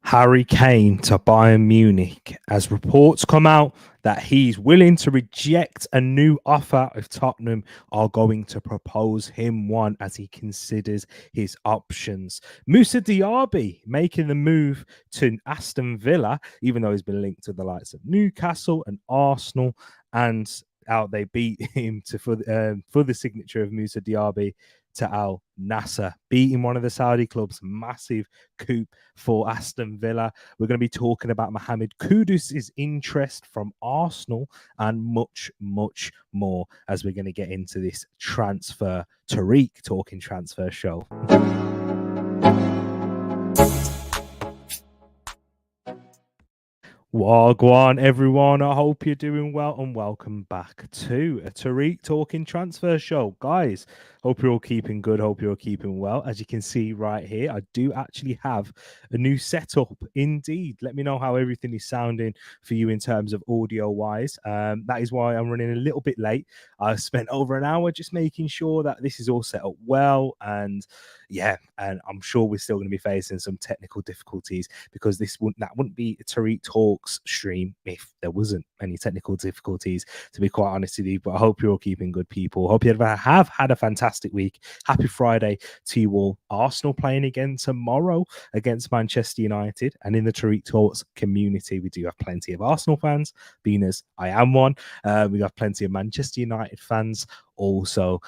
Harry Kane to Bayern Munich, as reports come out that he's willing to reject a new offer if Tottenham are going to propose him one as he considers his options. Moussa Diaby making the move to Aston Villa, even though he's been linked to the likes of Newcastle and Arsenal, and out they beat him for the signature of Moussa Diaby to Al Nassr, beating one of the Saudi clubs. Massive coup for Aston Villa. We're going to be talking about Mohammed Kudus' interest from Arsenal and much, much more as we're going to get into this transfer. Tereak talking transfer show. Wagwan, everyone. I hope you're doing well and welcome back to a Tereak Talking Transfer Show. Guys, hope you're all keeping good. Hope you're all keeping well. As you can see right here, I do actually have a new setup indeed. Let me know how everything is sounding for you in terms of audio-wise. That is why I'm running a little bit late. I spent over an hour just making sure that this is all set up well. And yeah, and I'm sure we're still going to be facing some technical difficulties because that wouldn't be a Tereak Talks stream if there wasn't any technical difficulties, to be quite honest with you. But I hope you're all keeping good, people. Hope you have had a fantastic week. Happy Friday to you all. Arsenal playing again tomorrow against Manchester United, and in the Tereak Talks community we do have plenty of Arsenal fans, being as I am one. We have plenty of Manchester United fans also.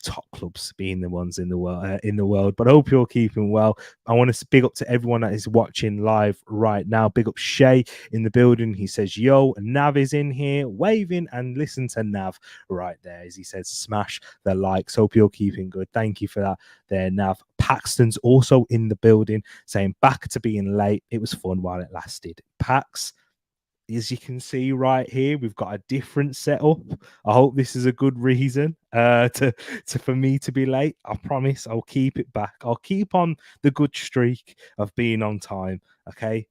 Top clubs being the ones in the world. But I hope you're keeping well. I want to big up to everyone that is watching live right now. Big up Shay in the building. He says, yo, Nav is in here waving, and listen to Nav right there as he says, smash the likes. Hope you're keeping good. Thank you for that there, Nav. Paxton's also in the building saying, back to being late. It was fun while it lasted. Pax, as you can see right here, we've got a different setup. I hope this is a good reason for me to be late. I promise I'll keep it back. I'll keep on the good streak of being on time. Okay.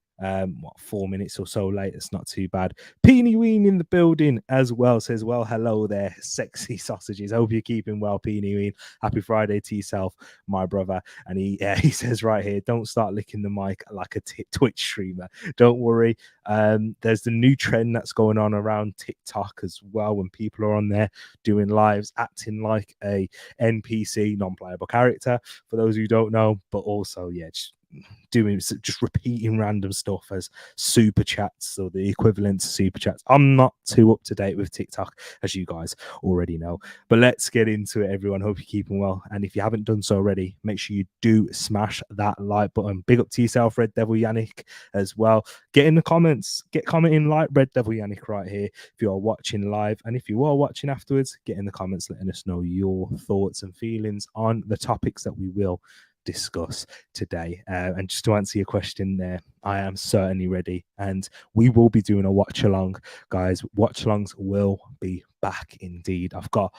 4 minutes or so late. It's not too bad. Peeny Ween in the building as well says, well, hello there, sexy sausages. Hope you're keeping well, Peeny Ween. Happy Friday to yourself, my brother. And he says right here, don't start licking the mic like a Twitch streamer. Don't worry. There's the new trend that's going on around TikTok as well, when people are on there doing lives, acting like a NPC, non-playable character, for those who don't know, but also, just repeating random stuff as super chats or the equivalent to super chats. I'm not too up to date with TikTok, as you guys already know, but let's get into it, everyone. Hope you're keeping well, and if you haven't done so already, make sure you do smash that like button. Big up to yourself, Red Devil Yannick, as well. Get in the comments, get commenting like Red Devil Yannick right here if you are watching live, and if you are watching afterwards, get in the comments letting us know your thoughts and feelings on the topics that we will discuss today. And just to answer your question there, I am certainly ready, and we will be doing a watch along, guys. Watch alongs will be back indeed. I've got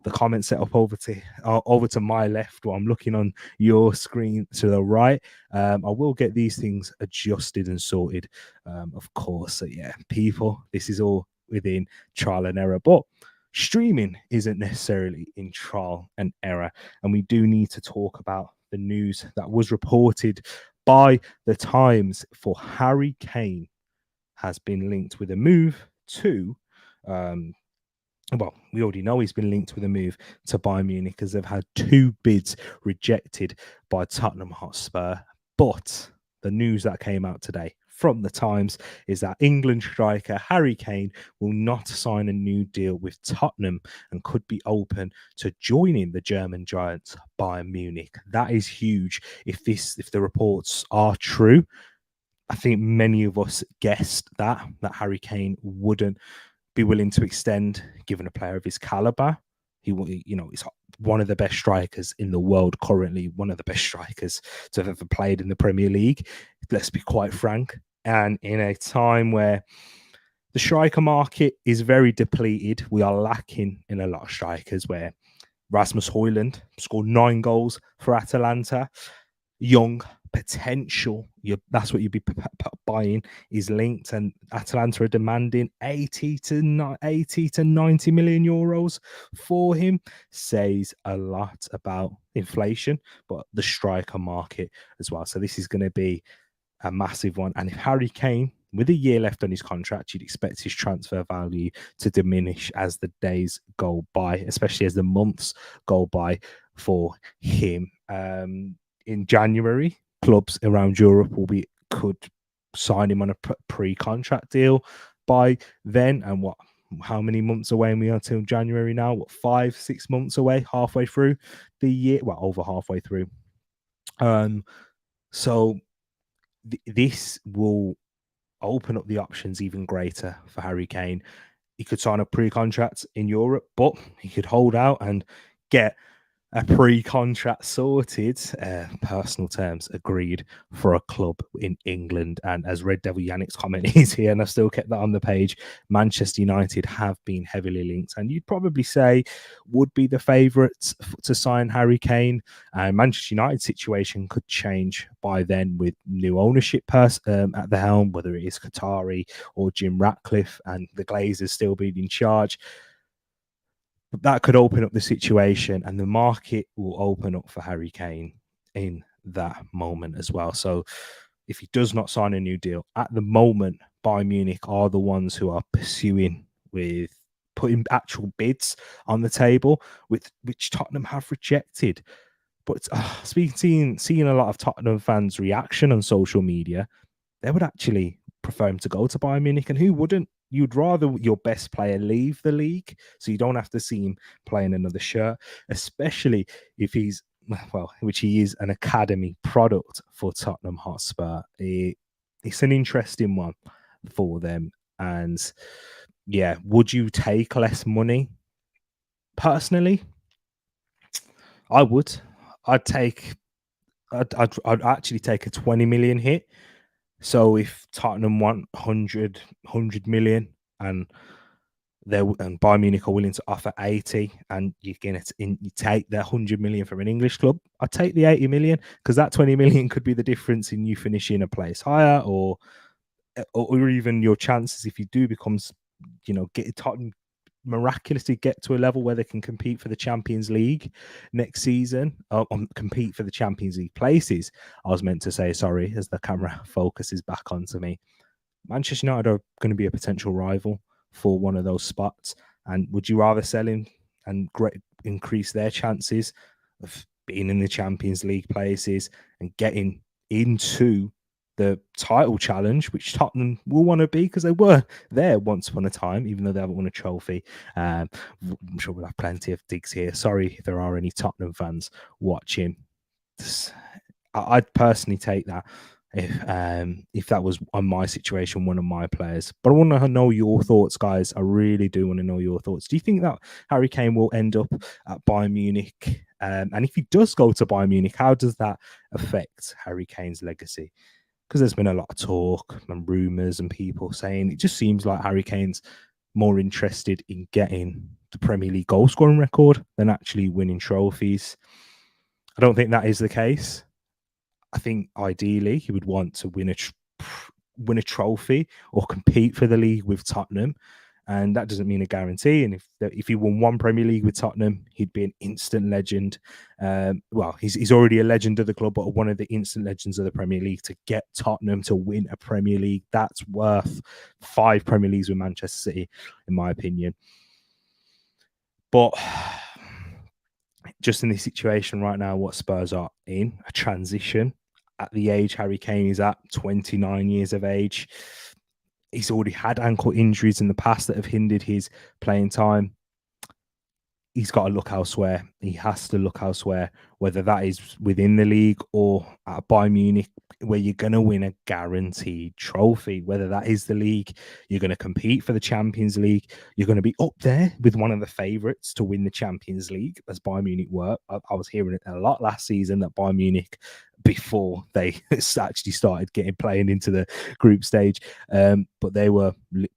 the comments set up over to my left while I'm looking on your screen to the right. I will get these things adjusted and sorted, of course. So yeah, people, this is all within trial and error, but streaming isn't necessarily in trial and error, and we do need to talk about the news that was reported by the Times for Harry Kane has been linked with a move to we already know he's been linked with a move to Bayern Munich, as they've had 2 bids rejected by Tottenham Hotspur. But the news that came out today from the Times is that England striker Harry Kane will not sign a new deal with Tottenham and could be open to joining the German giants Bayern Munich. That is huge. If the reports are true, I think many of us guessed that Harry Kane wouldn't be willing to extend, given a player of his caliber. He's one of the best strikers in the world currently, one of the best strikers to have ever played in the Premier League. Let's be quite frank. And in a time where the striker market is very depleted, we are lacking in a lot of strikers, where Rasmus Hojlund scored 9 goals for Atalanta. Young potential, that's what you'd be buying, is linked, and Atalanta are demanding 80 to 90 million euros for him. Says a lot about inflation, but the striker market as well. So this is going to be a massive one. And if Harry Kane, with a year left on his contract, you'd expect his transfer value to diminish as the days go by, especially as the months go by for him. In January, clubs around Europe could sign him on a pre-contract deal by then. And how many months away we are until January now? 5-6 months away, halfway through the year. Well, over halfway through. So this will open up the options even greater for Harry Kane. He could sign a pre-contract in Europe, but he could hold out and get a pre-contract sorted, personal terms agreed, for a club in England. And as Red Devil Yannick's comment is here, and I've still kept that on the page, Manchester United have been heavily linked, and you'd probably say would be the favourites to sign Harry Kane. Manchester United's situation could change by then with new ownership at the helm, whether it is Qatari or Jim Ratcliffe, and the Glazers still being in charge. That could open up the situation, and the market will open up for Harry Kane in that moment as well. So if he does not sign a new deal, at the moment, Bayern Munich are the ones who are pursuing with putting actual bids on the table, which Tottenham have rejected. But seeing a lot of Tottenham fans' reaction on social media, they would actually prefer him to go to Bayern Munich, and who wouldn't? You'd rather your best player leave the league so you don't have to see him playing another shirt, especially if he's, well, which he is, an academy product for Tottenham Hotspur. It's an interesting one for them. And yeah, would you take less money? Personally, I would. I'd actually take a 20 million hit. So if Tottenham want 100 million and Bayern Munich are willing to offer 80, and you take the 100 million from an English club, I'd take the 80 million, because that 20 million could be the difference in you finishing a place higher, or even your chances if you do becomes, get Tottenham miraculously get to a level where they can compete for the Champions League next season, compete for the Champions League places. I was meant to say, sorry, as the camera focuses back onto me. Manchester United are going to be a potential rival for one of those spots. And would you rather sell him and increase their chances of being in the Champions League places and getting into the title challenge, which Tottenham will want to be, because they were there once upon a time, even though they haven't won a trophy. I'm sure we'll have plenty of digs here. Sorry if there are any Tottenham fans watching. I'd personally take that if that was on my situation, one of my players. But I want to know your thoughts, guys. I really do want to know your thoughts. Do you think that Harry Kane will end up at Bayern Munich? And if he does go to Bayern Munich, how does that affect Harry Kane's legacy? Because there's been a lot of talk and rumours and people saying it just seems like Harry Kane's more interested in getting the Premier League goal scoring record than actually winning trophies. I don't think that is the case. I think ideally he would want to win a trophy or compete for the league with Tottenham, and that doesn't mean a guarantee. And if he won one Premier League with Tottenham, he'd be an instant legend. Well, he's already a legend of the club, but one of the instant legends of the Premier League. To get Tottenham to win a Premier League, that's worth 5 Premier Leagues with Manchester City, in my opinion. But just in this situation right now, what Spurs are in, a transition at the age Harry Kane is at, 29 years of age. He's already had ankle injuries in the past that have hindered his playing time. He's got to look elsewhere. He has to look elsewhere, whether that is within the league or at Bayern Munich, where you're going to win a guaranteed trophy. Whether that is the league, you're going to compete for the Champions League. You're going to be up there with one of the favourites to win the Champions League, as Bayern Munich were. I was hearing it a lot last season that Bayern Munich, before they actually started playing into the group stage, but they were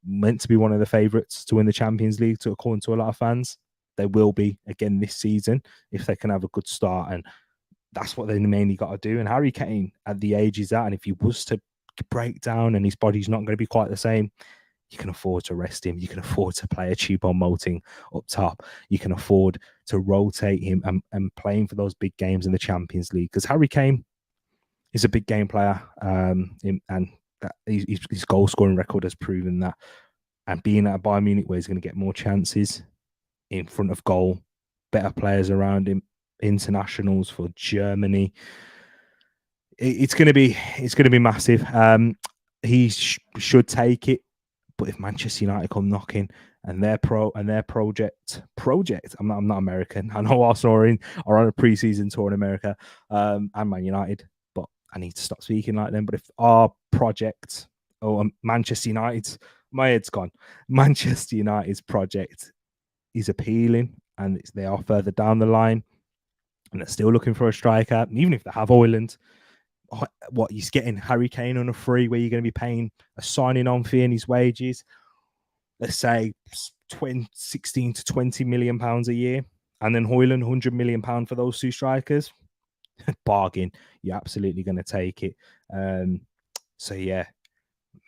meant to be one of the favourites to win the Champions League, according to a lot of fans. They will be again this season if they can have a good start, and that's what they mainly got to do. And Harry Kane, at the age he's at, and if he was to break down and his body's not going to be quite the same, you can afford to rest him. You can afford to play a Choupo-Moting up top. You can afford to rotate him and play him for those big games in the Champions League. Because Harry Kane, He's a big game player, and that his goal scoring record has proven that. And being at a Bayern Munich where he's going to get more chances in front of goal, better players around him, internationals for Germany. It's going to be massive. He should take it, but if Manchester United come knocking and their project, I'm not American. I know Arsenal are on a preseason tour in America, and Man United, but I need to stop speaking like them. But if our project, Manchester United's, my head's gone. Manchester United's project is appealing, and they are further down the line, and they're still looking for a striker. And even if they have Hojlund, what he's getting Harry Kane on a free, where you're going to be paying a signing on fee and his wages, let's say 16 to 20 million pounds a year, and then Hojlund 100 million pound for those two strikers. Bargain. You're absolutely going to take it. So yeah,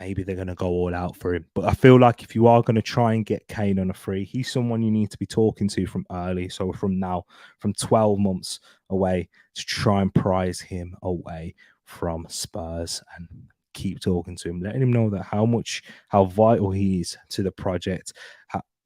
maybe they're going to go all out for him. But I feel like if you are going to try and get Kane on a free, he's someone you need to be talking to from early. So from now, from 12 months away, to try and prize him away from Spurs and keep talking to him, letting him know that how vital he is to the project.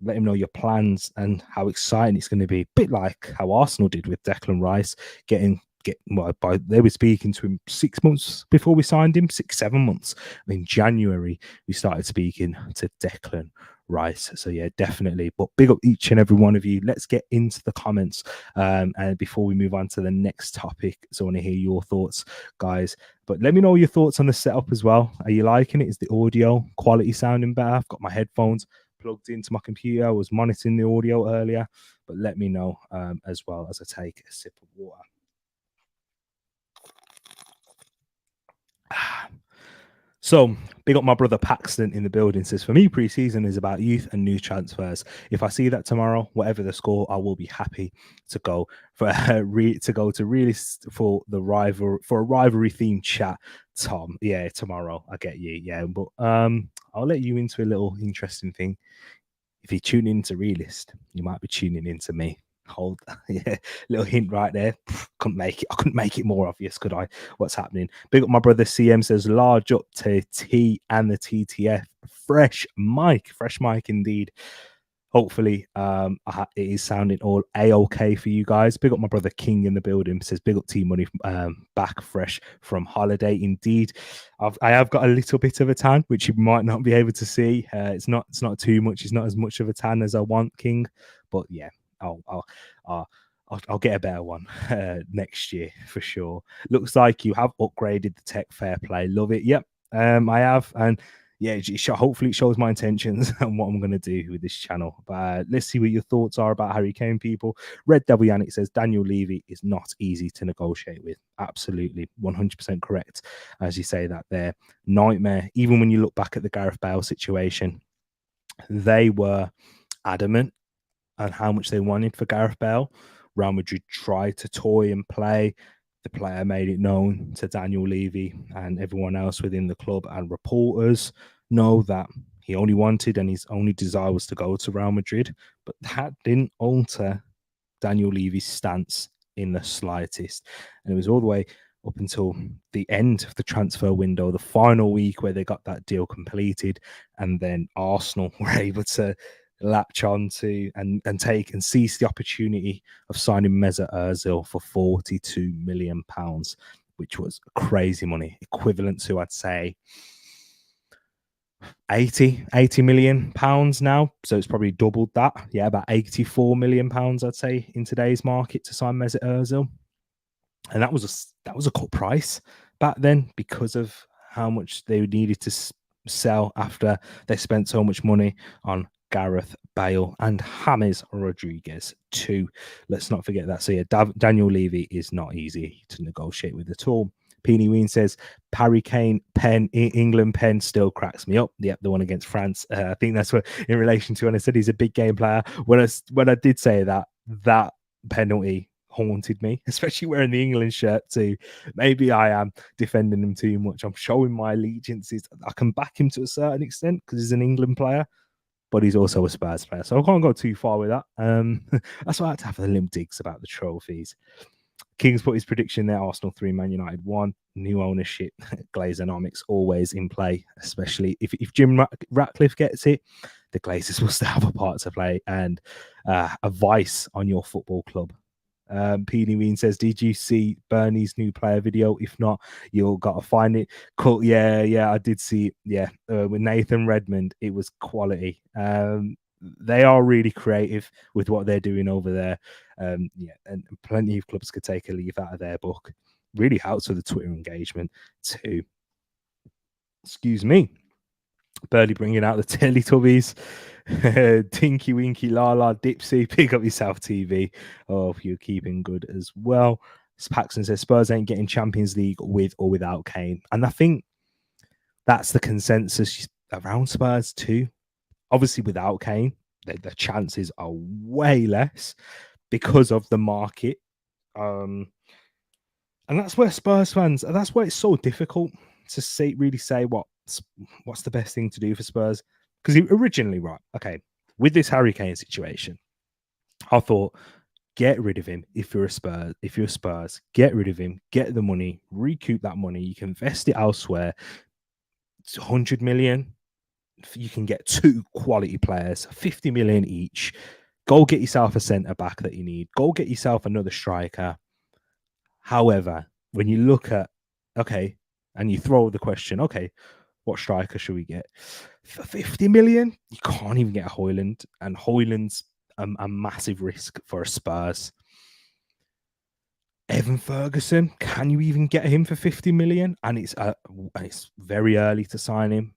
Let him know your plans and how exciting it's going to be. A bit like how Arsenal did with Declan Rice, they were speaking to him 6 months before we signed him, 7 months. In January, we started speaking to Declan Rice. So yeah, definitely. But big up each and every one of you. Let's get into the comments. And before we move on to the next topic, so I want to hear your thoughts, guys. But let me know your thoughts on the setup as well. Are you liking it? Is the audio quality sounding better? I've got my headphones plugged into my computer. I was monitoring the audio earlier, but let me know as well as I take a sip of water. So, big up my brother Paxton in the building. Says, for me, preseason is about youth and new transfers. If I see that tomorrow, whatever the score, I will be happy to go for a rivalry themed chat. Tom, yeah, tomorrow I get you, yeah. But I'll let you into a little interesting thing. If you tune into Realist, you might be tuning into me. Hold, yeah, little hint right there. Couldn't make it. I couldn't make it more obvious, could I? What's happening? Big up my brother CM says, large up to T and the TTF. Fresh mic indeed. Hopefully, it is sounding all a-okay for you guys. Big up my brother King in the building. Says, big up T Money, back fresh from holiday. Indeed, I have got a little bit of a tan, which you might not be able to see. It's not too much. It's not as much of a tan as I want, King. But yeah, I'll get a better one next year for sure. Looks like you have upgraded the tech. Fair play. Love it. Yep, I have. And yeah, hopefully it shows my intentions and what I'm going to do with this channel. But let's see what your thoughts are about Harry Kane, people. Red Devil Yannick says, Daniel Levy is not easy to negotiate with. Absolutely. 100% correct. As you say that there. Nightmare. Even when you look back at the Gareth Bale situation, they were adamant on how much they wanted for Gareth Bale. Real Madrid tried to toy and play. The player made it known to Daniel Levy and everyone else within the club, and reporters know that he only wanted and his only desire was to go to Real Madrid. But that didn't alter Daniel Levy's stance in the slightest. And it was all the way up until the end of the transfer window, the final week where they got that deal completed, and then Arsenal were able to latch on to and take and seize the opportunity of signing Mesut Ozil for £42 million, which was crazy money, equivalent to, I'd say, 80 million pounds now. So it's probably doubled that. Yeah, about 84 million pounds, I'd say, in today's market to sign Mesut Ozil. And that was a cut price back then because of how much they needed to sell after they spent so much money on Gareth Bale and James Rodriguez too. Let's not forget that. So yeah, Daniel Levy is not easy to negotiate with at all. Peony Ween says, Harry Kane pen, England pen still cracks me up. Yep, the one against France. I think that's what, in relation to when I said he's a big game player. When I did say that penalty haunted me, especially wearing the England shirt too. Maybe I am defending him too much. I'm showing my allegiances. I can back him to a certain extent because he's an England player, but he's also a Spurs player, so I can't go too far with that. That's why I had to have the limp digs about the trophies. King's put his prediction there: Arsenal 3, Man United 1. New ownership, Glazenomics always in play, especially if Jim Ratcliffe gets it. The Glazers will still have a part to play and a vice on your football club. Peony Ween says, did you see Bernie's new player video? If not, you'll got to find it. Cool. Yeah, I did see it. Yeah, with Nathan Redmond, it was quality. They are really creative with what they're doing over there. Yeah, and plenty of clubs could take a leaf out of their book. Really helps with the Twitter engagement too. Excuse me. Burley bringing out the Teletubbies. Tinky Winky Lala Dipsy, pick up yourself TV. Oh, if you're keeping good as well. Paxton says Spurs ain't getting Champions League with or without Kane. And I think that's the consensus around Spurs too. Obviously, without Kane, the chances are way less because of the market. And that's where Spurs fans, and that's why it's so difficult to really say what's the best thing to do for Spurs. Because originally, right, okay, with this Harry Kane situation, I thought, get rid of him if you're a Spurs, get rid of him, get the money, recoup that money, you can invest it elsewhere. It's 100 million. You can get 2 quality players, 50 million each. Go get yourself a centre back that you need. Go get yourself another striker. However, when you look at, okay, and you throw the question, okay, what striker should we get? For 50 million, you can't even get a Hojlund, and Hojlund's a massive risk for a Spurs. Evan Ferguson, can you even get him for 50 million? And it's very early to sign him.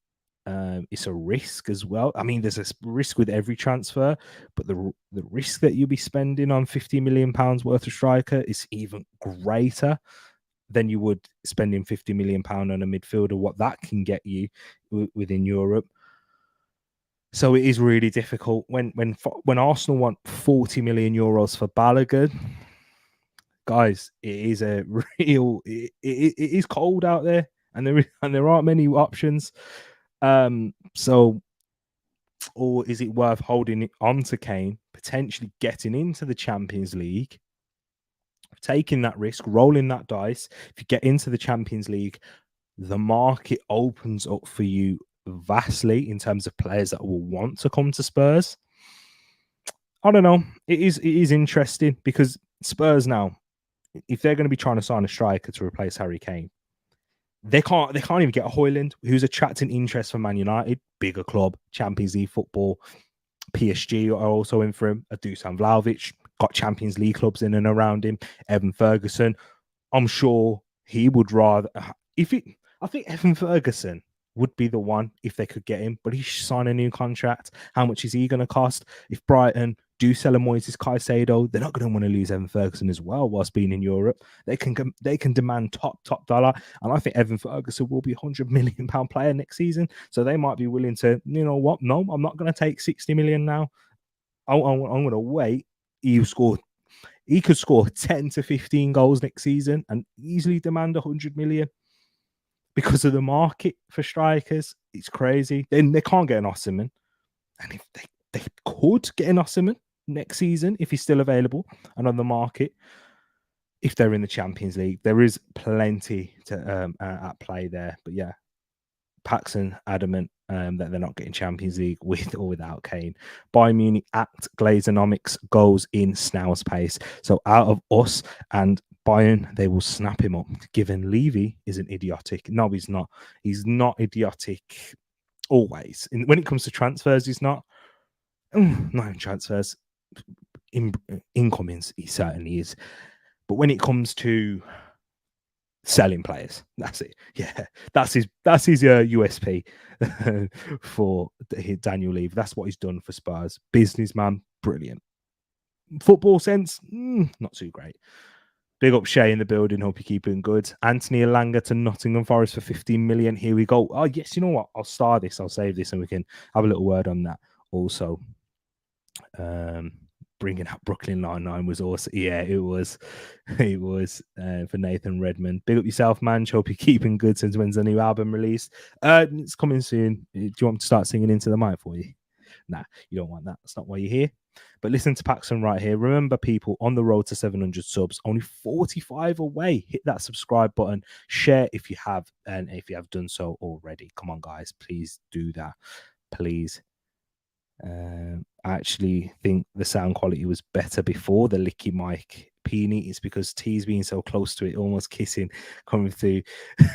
It's a risk as well. I mean, there's a risk with every transfer, but the risk that you'll be spending on 50 million pounds worth of striker is even greater than you would spending 50 million pound on a midfielder. What that can get you within Europe. So it is really difficult when Arsenal want 40 million euros for Balogun. Guys, it is a real. It is cold out there, and there aren't many options. So, or is it worth holding it on to Kane, potentially getting into the Champions League, taking that risk, rolling that dice? If you get into the Champions League, the market opens up for you vastly in terms of players that will want to come to Spurs. I don't know. It is interesting because Spurs now, if they're going to be trying to sign a striker to replace Harry Kane, they can't even get a Hojlund, who's attracting interest from Man United, bigger club, Champions League football. PSG are also in for him. Dusan Vlahovic got Champions League clubs in and around him. Evan Ferguson, I'm sure he would rather. I think Evan Ferguson would be the one if they could get him, but he should sign a new contract. How much is he going to cost? If Brighton do sell a Moises Caicedo, they're not going to want to lose Evan Ferguson as well whilst being in Europe. They can demand top dollar, and I think Evan Ferguson will be £100 million player next season. So they might be willing to, you know what? No, I'm not going to take 60 million now. I'm going to wait. He could score 10 to 15 goals next season and easily demand 100 million. Because of the market for strikers, it's crazy. Then they can't get an Osimhen, and if they could get an Osimhen next season if he's still available and on the market, if they're in the Champions League, there is plenty to at play there. But yeah, Paxson adamant that they're not getting Champions League with or without Kane. Bayern Munich act Glazenomics goes in snail's pace. So out of us and Bayern, they will snap him up. Given Levy isn't idiotic. No, he's not. He's not idiotic always. When it comes to transfers, he's not. Not in transfers. Incomings, he certainly is. But when it comes to selling players, that's it. Yeah, that's his USP for Daniel Levy. That's what he's done for Spurs. Businessman, brilliant. Football sense, not too great. Big up Shay in the building. Hope you're keeping good. Anthony Elanga to Nottingham Forest for 15 million. Here we go. Oh, yes. You know what? I'll star this. I'll save this and we can have a little word on that. Also, bringing up Brooklyn Nine-Nine was awesome. Yeah, it was. It was for Nathan Redmond. Big up yourself, man. Hope you're keeping good since when's the new album released? It's coming soon. Do you want me to start singing into the mic for you? Nah, you don't want that. That's not why you're here. But listen to Paxton right here. Remember, people, on the road to 700 subs, only 45 away. Hit that subscribe button. Share if you have, and if you have done so already. Come on, guys. Please do that. Please. I actually think the sound quality was better before the Licky mic. Peony, it's because T's being so close to it, almost kissing, coming through.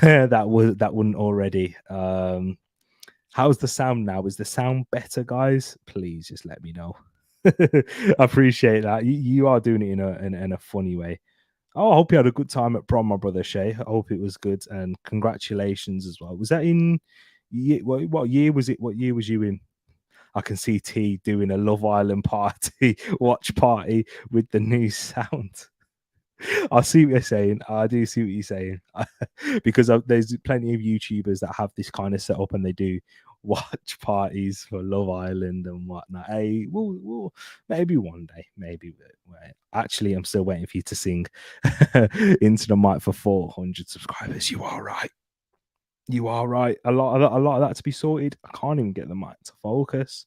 that wouldn't already. How's the sound now? Is the sound better, guys? Please just let me know. I appreciate that. You are doing it in a funny way. Oh, I hope you had a good time at prom, my brother Shay. I hope it was good, and congratulations as well. Was that in what year was it? What year was you in? I can see T doing a Love Island party, watch party with the new sound. I see what you're saying. I do see what you're saying. Because there's plenty of YouTubers that have this kind of setup and they do watch parties for Love Island and whatnot. Hey, we'll maybe one day. Maybe. Actually, I'm still waiting for you to sing into the mic for 400 subscribers. You are right. You are right. A lot of that to be sorted. I can't even get the mic to focus.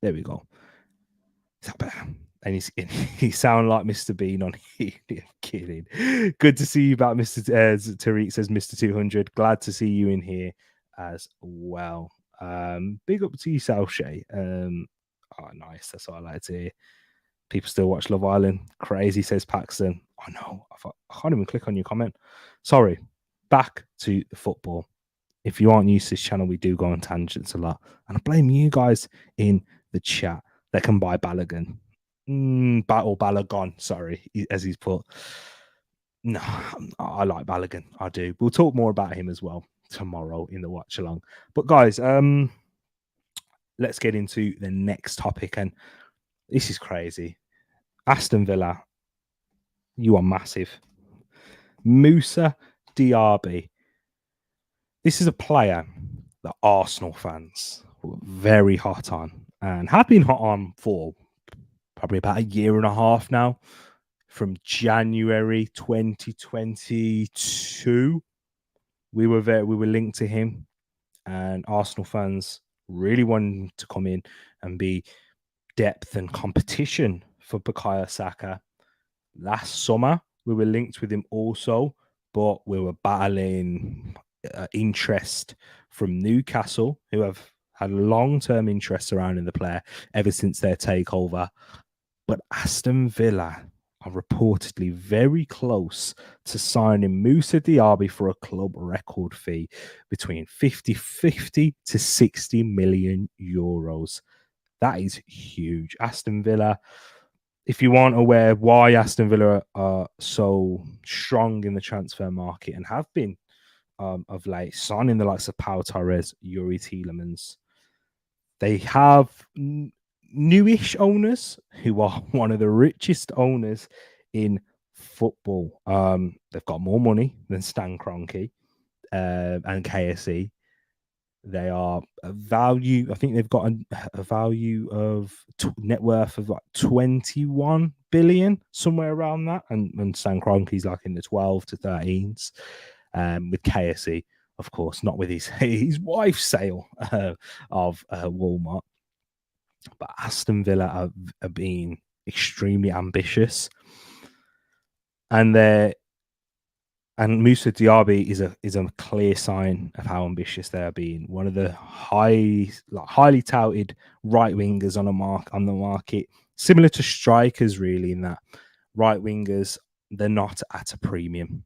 There we go. Is that better? And he sound like Mr. Bean on here. I'm kidding. Good to see you back, Mr. Tereak says Mr. 200. Glad to see you in here as well. Big up to yourself, Shay. Oh, nice. That's what I like to hear. People still watch Love Island. Crazy, says Paxton. Oh no, I can't even click on your comment. Sorry. Back to the football. If you aren't used to this channel, we do go on tangents a lot. And I blame you guys in the chat that can buy Balogun. Or Balogun, sorry, as he's put. No, I like Balogun. I do. We'll talk more about him as well tomorrow in the watch along. But guys, let's get into the next topic. And this is crazy. Aston Villa, you are massive. Moussa Diaby. This is a player that Arsenal fans were very hot on and have been hot on for probably about a year and a half now. From January 2022, we were linked to him, and Arsenal fans really wanted to come in and be depth and competition for Bukayo Saka. Last summer, we were linked with him also, but we were battling interest from Newcastle, who have had long-term interest surrounding the player ever since their takeover. But Aston Villa are reportedly very close to signing Moussa Diaby for a club record fee between 50 to 60 million euros. That is huge. Aston Villa, if you aren't aware why Aston Villa are so strong in the transfer market and have been of late, signing the likes of Pau Torres, Yuri Tielemans, they have newish owners who are one of the richest owners in football. They've got more money than Stan Kroenke and KSE. They are a value. I think they've got a value of net worth of like 21 billion, somewhere around that. And Stan Kroenke's like in the 12 to 13s. With KSE, of course, not with his wife's sale of Walmart. But Aston Villa are being extremely ambitious, and Moussa Diaby is a clear sign of how ambitious they are being. One of the highly touted right wingers on the market, similar to strikers, really, in that right wingers, they're not at a premium.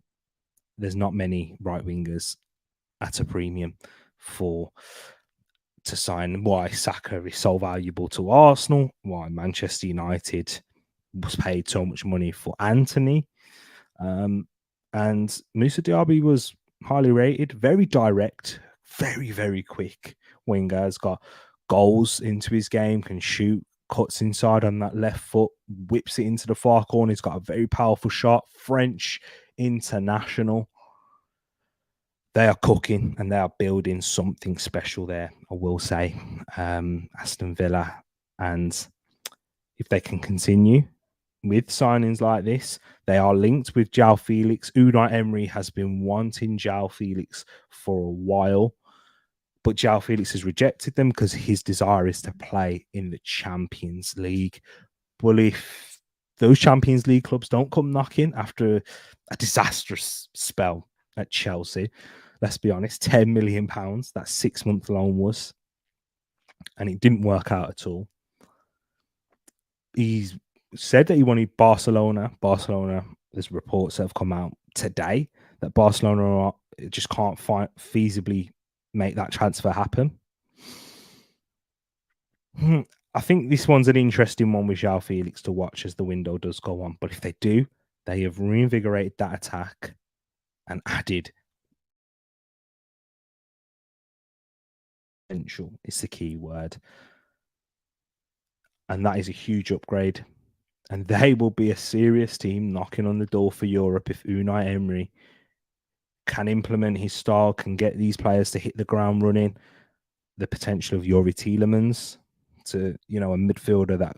There's not many right wingers at a premium to sign. Why Saka is so valuable to Arsenal, why Manchester United was paid so much money for Anthony. And Moussa Diaby was highly rated, very direct, very, very quick winger. Has got goals into his game, can shoot, cuts inside on that left foot, whips it into the far corner. He's got a very powerful shot, French international. They are cooking and they are building something special there, I will say. Aston Villa. And if they can continue with signings like this, they are linked with João Felix. Unai Emery has been wanting João Felix for a while. But João Felix has rejected them because his desire is to play in the Champions League. Well, if those Champions League clubs don't come knocking after a disastrous spell at Chelsea, let's be honest, £10 million, that 6-month loan was, and it didn't work out at all. He's said that he wanted Barcelona. There's reports that have come out today that Barcelona just can't feasibly make that transfer happen. I think this one's an interesting one with João Felix to watch as the window does go on. But if they do, they have reinvigorated that attack and added potential. It's the key word. And that is a huge upgrade. And they will be a serious team knocking on the door for Europe if Unai Emery can implement his style, can get these players to hit the ground running. The potential of Youri Tielemans to, a midfielder that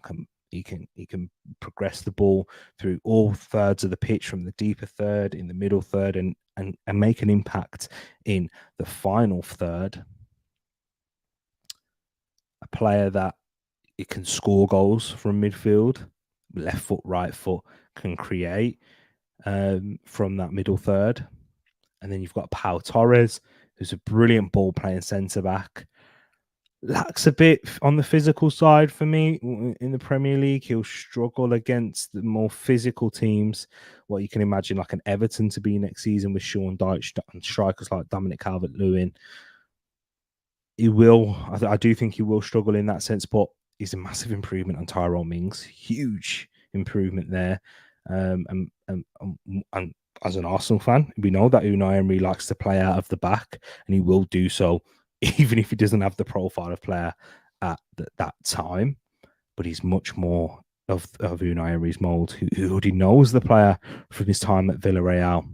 he can progress the ball through all thirds of the pitch, from the deeper third, in the middle third, and make an impact in the final third. A player that it can score goals from midfield, left foot, right foot, can create from that middle third. And then you've got Pau Torres, who's a brilliant ball playing centre back. Lacks a bit on the physical side for me in the Premier League. He'll struggle against the more physical teams. What you can imagine, like an Everton to be next season with Sean Dyche and strikers like Dominic Calvert-Lewin. He will. I do think he will struggle in that sense, but he's a massive improvement on Tyrone Mings. Huge improvement there. And as an Arsenal fan, we know that Unai Emery likes to play out of the back, and he will do so, even if he doesn't have the profile of player at that time. But he's much more of Unai Emery's mould, who already knows the player from his time at Villarreal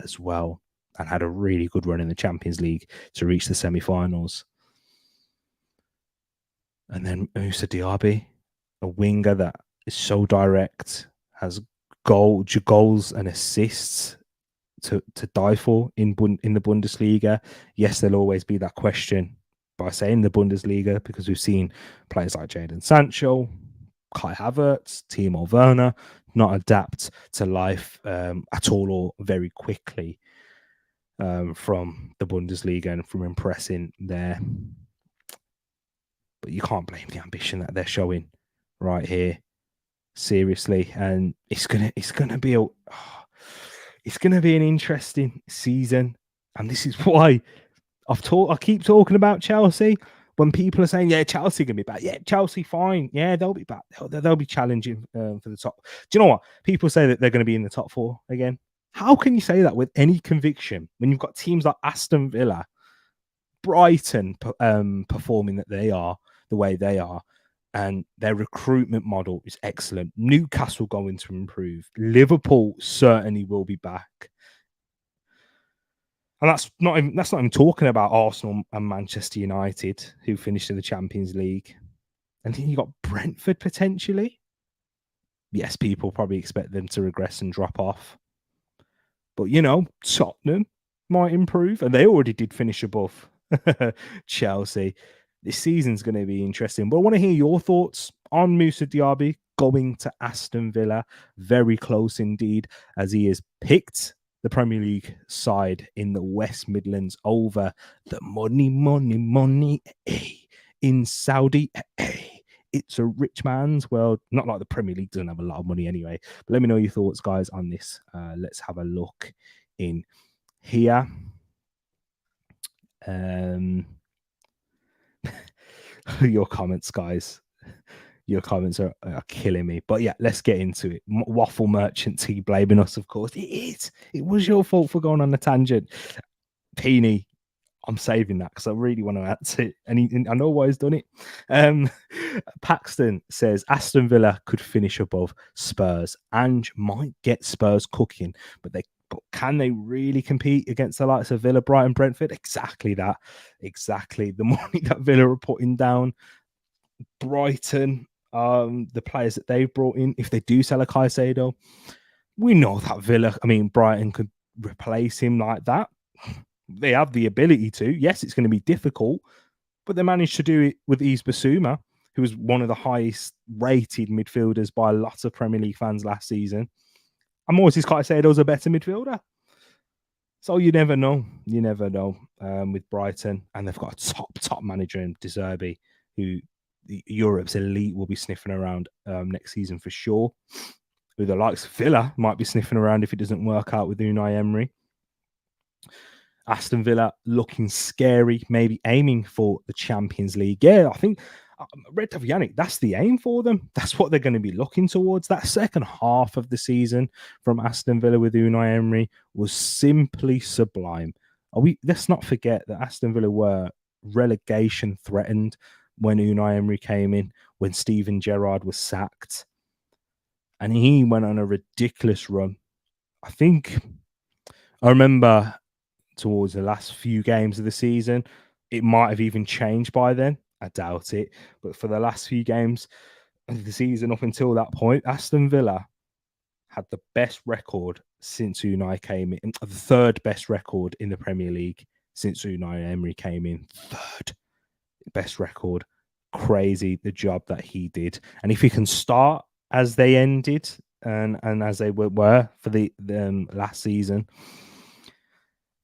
as well, and had a really good run in the Champions League to reach the semi-finals. And then Moussa Diaby, a winger that is so direct, has goals and assists to die for in the Bundesliga. Yes, there'll always be that question by saying the Bundesliga, because we've seen players like Jadon Sancho, Kai Havertz, Timo Werner not adapt to life at all, or very quickly from the Bundesliga and from impressing there. But you can't blame the ambition that they're showing right here, seriously. And it's gonna be an interesting season, and this is why I keep talking about Chelsea. When people are saying, "Yeah, Chelsea can be back," yeah, Chelsea fine, yeah, they'll be back. They'll be challenging for the top. Do you know what? People say that they're going to be in the top 4 again. How can you say that with any conviction when you've got teams like Aston Villa, Brighton performing the way they are, and their recruitment model is excellent? Newcastle going to improve. Liverpool certainly will be back. And that's not even talking about Arsenal and Manchester United, who finished in the Champions League. And then you got Brentford potentially. Yes, people probably expect them to regress and drop off. But, Tottenham might improve. And they already did finish above Chelsea. This season's going to be interesting. But I want to hear your thoughts on Moussa Diaby going to Aston Villa. Very close indeed, as he is picked the Premier League side in the West Midlands over the money in Saudi. It's a rich man's world. Not like the Premier League doesn't have a lot of money anyway. But let me know your thoughts, guys, on this. Let's have a look in here. Your comments, guys. Your comments are killing me. But yeah, let's get into it. Waffle Merchant T blaming us, of course. It is. It was your fault for going on a tangent. Peony, I'm saving that because I really want to answer it. And I know why he's done it. Paxton says Aston Villa could finish above Spurs and might get Spurs cooking, but can they really compete against the likes of Villa, Brighton, Brentford? Exactly that. Exactly. The money that Villa are putting down, Brighton, the players that they've brought in, if they do sell a Caicedo, we know that Brighton could replace him like that. They have the ability to. Yes, it's going to be difficult, but they managed to do it with Yves Bissouma, who was one of the highest rated midfielders by lots of Premier League fans last season. And Moises Caicedo was a better midfielder. So you never know. You never know with Brighton. And they've got a top manager in Diaby, who Europe's elite will be sniffing around next season for sure. Who the likes of Villa might be sniffing around if it doesn't work out with Unai Emery. Aston Villa looking scary, maybe aiming for the Champions League. Yeah, I think Red Devil Yannick, that's the aim for them. That's what they're going to be looking towards. That second half of the season from Aston Villa with Unai Emery was simply sublime. Let's not forget that Aston Villa were relegation threatened when Unai Emery came in, when Steven Gerrard was sacked. And he went on a ridiculous run. I remember towards the last few games of the season, it might have even changed by then. I doubt it. But for the last few games of the season up until that point, Aston Villa had the best record since Unai came in. The third best record in the Premier League since Unai Emery came in. Third best record. Crazy the job that he did. And if he can start as they ended and as they were for the last season,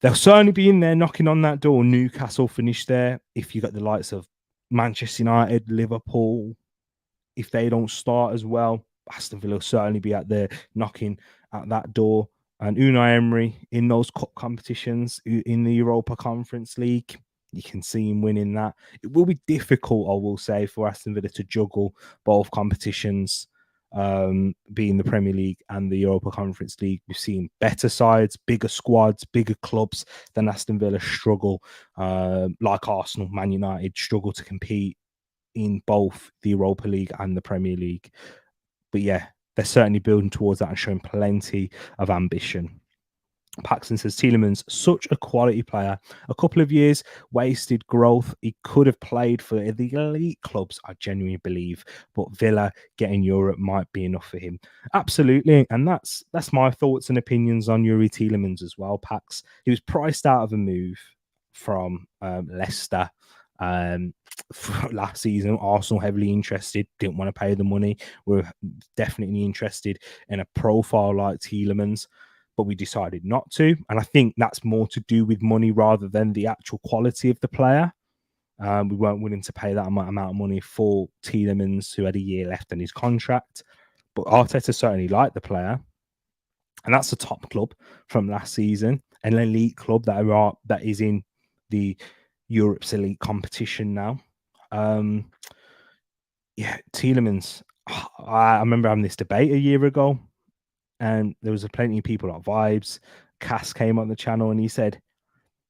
they'll certainly be in there knocking on that door. Newcastle finished there. If you got the likes of Manchester United, Liverpool, if they don't start as well, Aston Villa will certainly be out there knocking at that door. And Unai Emery in those cup competitions, in the Europa Conference League, you can see him winning that. It will be difficult, I will say, for Aston Villa to juggle both competitions, being the Premier League and the Europa Conference League. We've seen better sides, bigger squads, bigger clubs than Aston Villa struggle, like Arsenal, Man United, struggle to compete in both the Europa League and the Premier League. But yeah, they're certainly building towards that and showing plenty of ambition. Paxton says, Tielemans, such a quality player. A couple of years, wasted growth. He could have played for the elite clubs, I genuinely believe. But Villa getting Europe might be enough for him. Absolutely. And that's my thoughts and opinions on Youri Tielemans as well, Pax. He was priced out of a move from Leicester last season. Arsenal heavily interested, didn't want to pay the money. We're definitely interested in a profile like Tielemans, but we decided not to. And I think that's more to do with money rather than the actual quality of the player. We weren't willing to pay that amount of money for Tielemans, who had a year left on his contract. But Arteta certainly liked the player. And that's a top club from last season, an elite club that is in the Europe's elite competition now. Yeah, Tielemans. I remember having this debate a year ago, and there was plenty of people like Vibes. Cass came on the channel and he said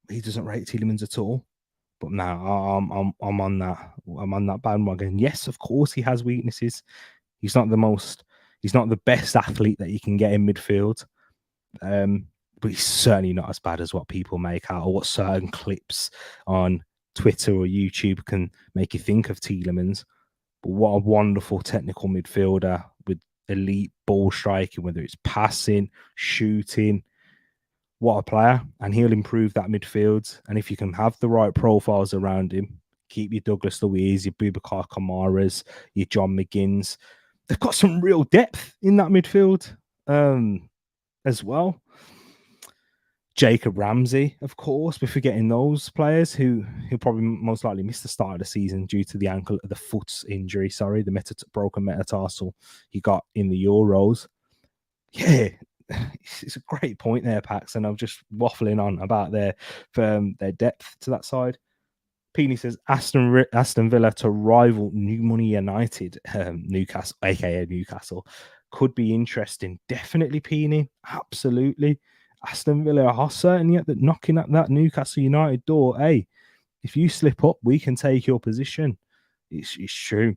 he doesn't rate Tielemans at all. But now I'm on that bandwagon. Yes, of course he has weaknesses. He's not the best athlete that you can get in midfield. But he's certainly not as bad as what people make out, or what certain clips on Twitter or YouTube can make you think of Tielemans. But what a wonderful technical midfielder with elite ball striking, whether it's passing, shooting. What a player. And he'll improve that midfield. And if you can have the right profiles around him, keep your Douglas Luiz, your Boubacar Kamaras, your John McGinns. They've got some real depth in that midfield as well. Jacob Ramsey, of course, we're forgetting those players who probably most likely missed the start of the season due to the foot injury, the broken metatarsal he got in the Euros. Yeah, it's a great point there, Pax, and I'm just waffling on about their depth to that side. Peony says Aston Villa to rival New Money United, Newcastle, aka Newcastle, could be interesting. Definitely, Peony, absolutely. Aston Villa are certainly knocking at that Newcastle United door. Hey, if you slip up, we can take your position. It's true.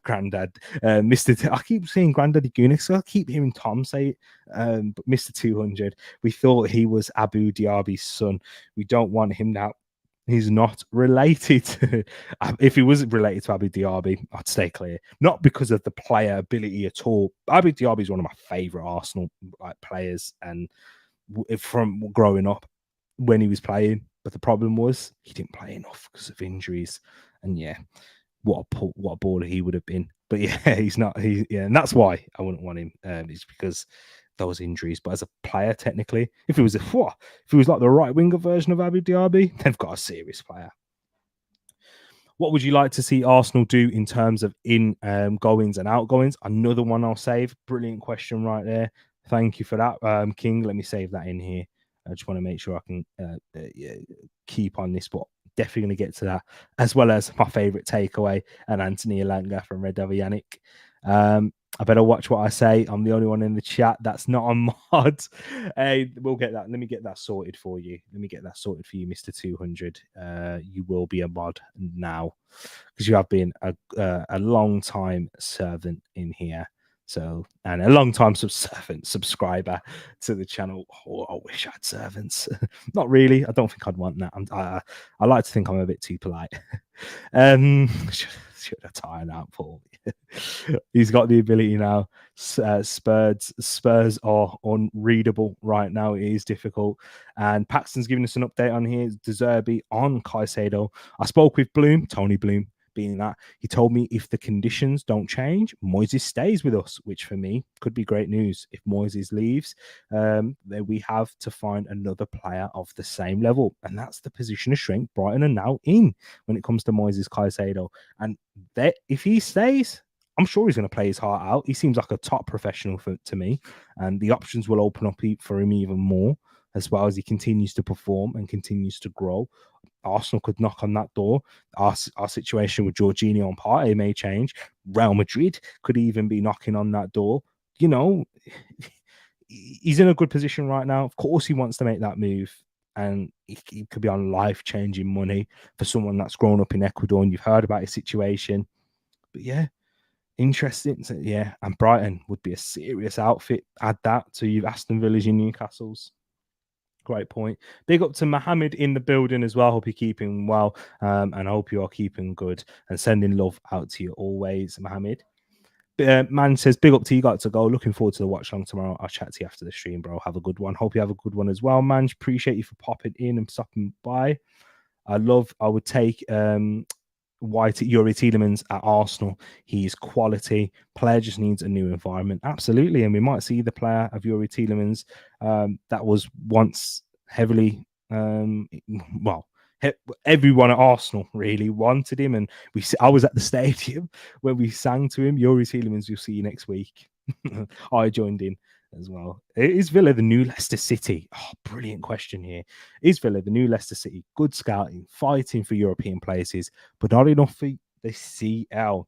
Grandad, I keep saying Granddaddy Goonix, so I keep hearing Tom say it. But Mr. 200, we thought he was Abu Diaby's son. We don't want him now. He's not related. If he was related to Abu Diaby, I'd stay clear. Not because of the player ability at all. Abu Diaby is one of my favourite Arsenal players, and from growing up, when he was playing. But the problem was he didn't play enough because of injuries. And yeah, what a baller he would have been. But yeah, he's not. And that's why I wouldn't want him. It's because those injuries. But as a player, technically, if he was like the right winger version of Diaby, they've got a serious player. What would you like to see Arsenal do in terms of goings and outgoings? Another one I'll save. Brilliant question right there. Thank you for that, King. Let me save that in here. I just want to make sure I can keep on this, but definitely going to get to that, as well as my favourite takeaway and Anthony Elanga from Red Devil Yannick. I better watch what I say. I'm the only one in the chat that's not a mod. Hey, we'll get that. Let me get that sorted for you. Mr. 200. You will be a mod now because you have been a long time servant in here. So, and a long time subscriber to the channel. Oh, I wish I had servants. Not really. I don't think I'd want that. I like to think I'm a bit too polite. Should have tired out, Paul. He's got the ability now. Spurs are unreadable right now. It is difficult. And Paxton's giving us an update on here. Diaby on Caicedo. I spoke with Tony Bloom, being that he told me if the conditions don't change, Moises stays with us, which for me could be great news. If Moises leaves, then we have to find another player of the same level, and that's the position of strength Brighton are now in when it comes to Moises Caicedo. And if he stays, I'm sure he's going to play his heart out. He seems like a top professional to me, and the options will open up for him even more as well as he continues to perform and continues to grow. Arsenal could knock on that door. Our situation with Jorginho and Partey may change. Real Madrid could even be knocking on that door. You know, he's in a good position right now. Of course, he wants to make that move, and he could be on life-changing money for someone that's grown up in Ecuador, and you've heard about his situation. But yeah, interesting. So, yeah, and Brighton would be a serious outfit. Add that to you, Aston Villa's and Newcastle's. Great point. Big up to Mohammed in the building as well. Hope you're keeping well, and I hope you are keeping good and sending love out to you always, Mohammed. Man says, big up to you, got to go. Looking forward to the watch long tomorrow. I'll chat to you after the stream, bro. Have a good one. Hope you have a good one as well, man. Appreciate you for popping in and stopping by. I would take Yuri Tielemans at Arsenal. He's quality. Player just needs a new environment. Absolutely. And we might see the player of Yuri Tielemans that was once heavily, everyone at Arsenal really wanted him. And I was at the stadium when we sang to him, Yuri Tielemans, you'll see you next week. I joined in as well. Is Villa the new Leicester City? Oh, brilliant question here. Is Villa the new Leicester City? Good scouting, fighting for European places, but not enough for the CL.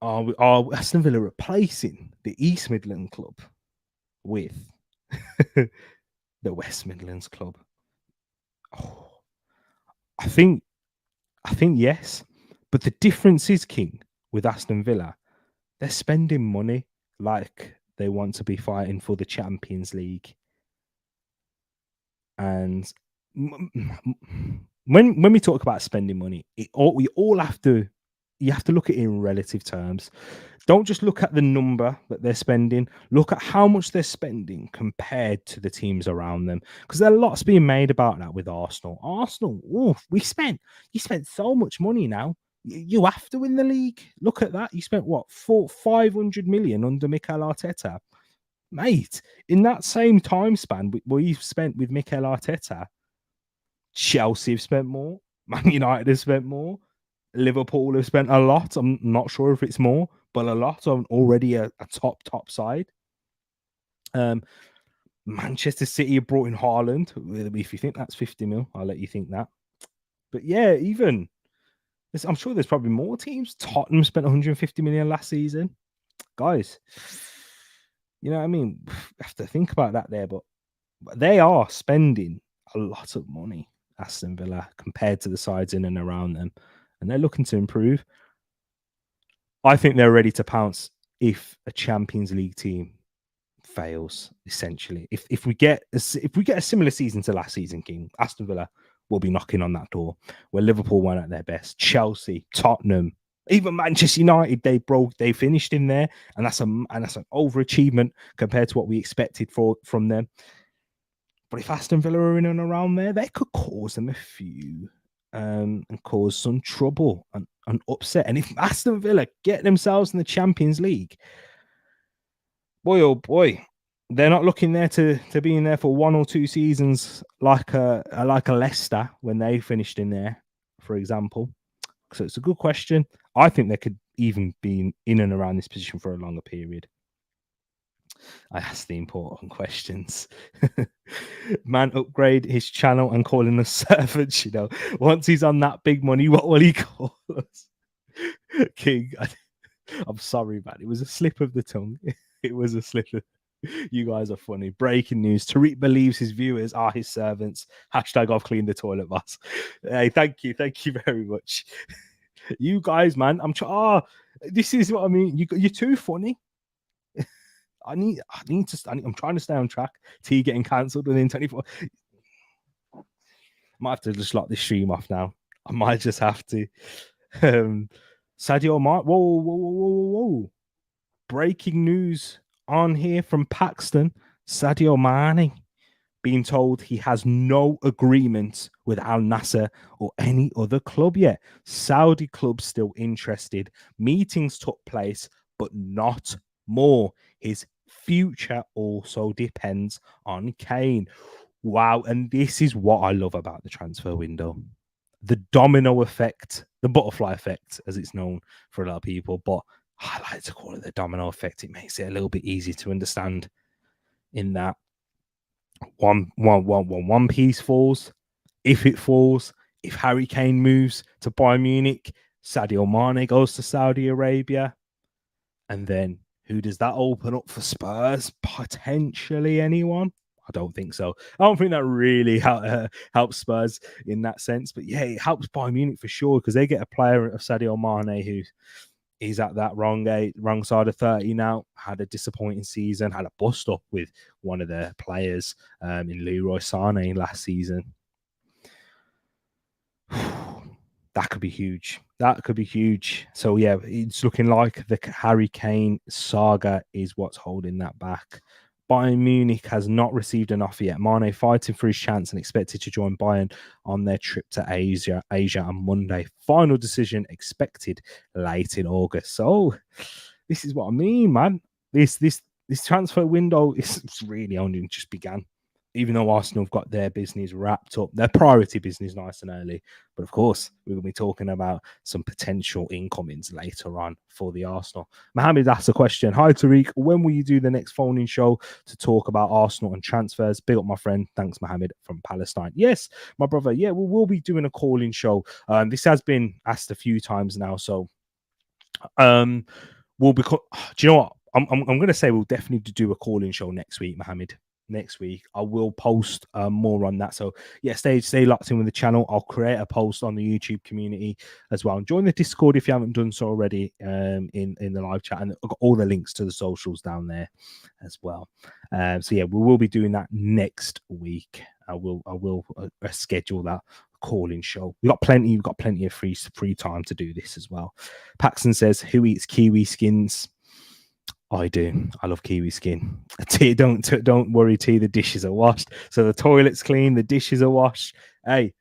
Are Aston Villa replacing the East Midland club with the West Midlands club? Oh, I think yes, but the difference is, King, with Aston Villa, they're spending money like they want to be fighting for the Champions League. And when we talk about spending money, you have to look at it in relative terms. Don't just look at the number that they're spending. Look at how much they're spending compared to the teams around them. Because there are lots being made about that with Arsenal. You spent so much money now. You have to win the league. Look at that. You spent what, 500 million under Mikel Arteta. Mate, in that same time span we've spent with Mikel Arteta, Chelsea have spent more. Man United have spent more. Liverpool have spent a lot. I'm not sure if it's more, but a lot on already a top side. Manchester City have brought in Hojlund. If you think that's 50 mil, I'll let you think that. But yeah, I'm sure there's probably more teams. Tottenham spent 150 million last season. Guys, you know what I mean? We have to think about that there, but they are spending a lot of money, Aston Villa, compared to the sides in and around them, and they're looking to improve. I think they're ready to pounce if a Champions League team fails. Essentially, if we get a similar season to last season, King, Aston Villa will be knocking on that door. Where Liverpool weren't at their best, Chelsea, Tottenham, even Manchester United, they finished in there, and that's an overachievement compared to what we expected from them. But if Aston Villa are in and around there, they could cause them a few and cause some trouble and upset. And if Aston Villa get themselves in the Champions League, boy, oh boy, they're not looking there to be in there for 1 or 2 seasons like a Leicester when they finished in there, for example. So it's a good question. I think they could even be in and around this position for a longer period. I ask the important questions. Man, upgrade his channel and calling us servants. Once he's on that big money, what will he call us? King. I'm sorry, man. It was a slip of the tongue. It was a slip of. You guys are funny. Breaking news. Tereak believes his viewers are his servants. Hashtag I've cleaned the toilet, boss. Hey, thank you. Thank you very much. You guys, man. This is what I mean. You're too funny. I'm trying to stay on track. T getting cancelled within 24. I might have to just lock this stream off now. I might just have to. Sadio Mane. Whoa. Breaking news on here from Paxton. Sadio Mane being told he has no agreement with Al Nassr or any other club yet. Saudi clubs still interested. Meetings took place, but not more. His future also depends on Kane. Wow. And this is what I love about the transfer window. The domino effect, the butterfly effect, as it's known for a lot of people, but I like to call it the domino effect. It makes it a little bit easier to understand in that one piece falls. If it falls, if Harry Kane moves to Bayern Munich, Sadio Mane goes to Saudi Arabia, and then who does that open up for Spurs? Potentially anyone? I don't think so. I don't think that really helps Spurs in that sense. But yeah, it helps Bayern Munich for sure because they get a player of Sadio Mane who is at that wrong side of 30 now. Had a disappointing season. Had a bust up with one of their players in Leroy Sané last season. That could be huge. That could be huge. So yeah, it's looking like the Harry Kane saga is what's holding that back. Bayern Munich has not received an offer yet. Mane fighting for his chance and expected to join Bayern on their trip to Asia on Monday. Final decision expected late in August. So this is what I mean, man. This transfer window is really only just began. Even though Arsenal have got their business wrapped up, their priority business nice and early. But of course, we're going to be talking about some potential incomings later on for the Arsenal. Mohammed asked a question. Hi, Tereak. When will you do the next phone-in show to talk about Arsenal and transfers? Big up, my friend. Thanks, Mohammed from Palestine. Yes, my brother. Yeah, we'll be doing a call-in show. This has been asked a few times now. So we'll be... Do you know what? I'm going to say we'll definitely do a call-in show next week, Mohammed. Next week I will post more on that. So yeah, stay locked in with the channel. I'll create a post on the YouTube community as well, and join the Discord if you haven't done so already in the live chat, and I've got all the links to the socials down there as well. So yeah, we will be doing that next week. I will schedule that calling show. We've got plenty of free time to do this as well. Paxton says, who eats kiwi skins? I do. I love kiwi skin. Don't worry, T. The dishes are washed. So the toilet's clean. The dishes are washed. Hey,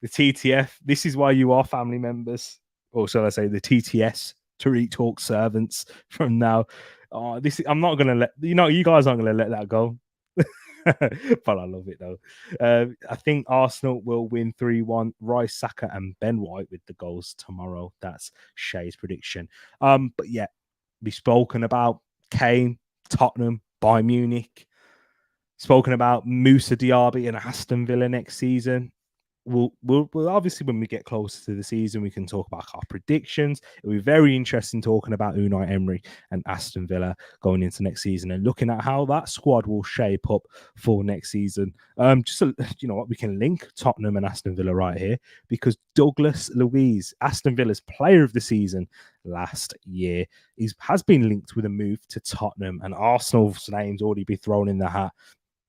the TTF. This is why you are family members, or shall I say, the TTS. Tereak Talk servants from now. I'm not gonna let you guys aren't gonna let that go. But I love it though. I think Arsenal will win 3-1. Rice, Saka, and Ben White with the goals tomorrow. That's Shay's prediction. But yeah. We've spoken about Kane, Tottenham, Bayern Munich. Spoken about Moussa, Diaby, and Aston Villa next season. We'll obviously, when we get closer to the season, we can talk about our predictions. It'll be very interesting talking about Unai Emery and Aston Villa going into next season and looking at how that squad will shape up for next season. Just so, you know what, we can link Tottenham and Aston Villa right here because Douglas Luiz, Aston Villa's player of the season last year, has been linked with a move to Tottenham, and Arsenal's name's already been thrown in the hat.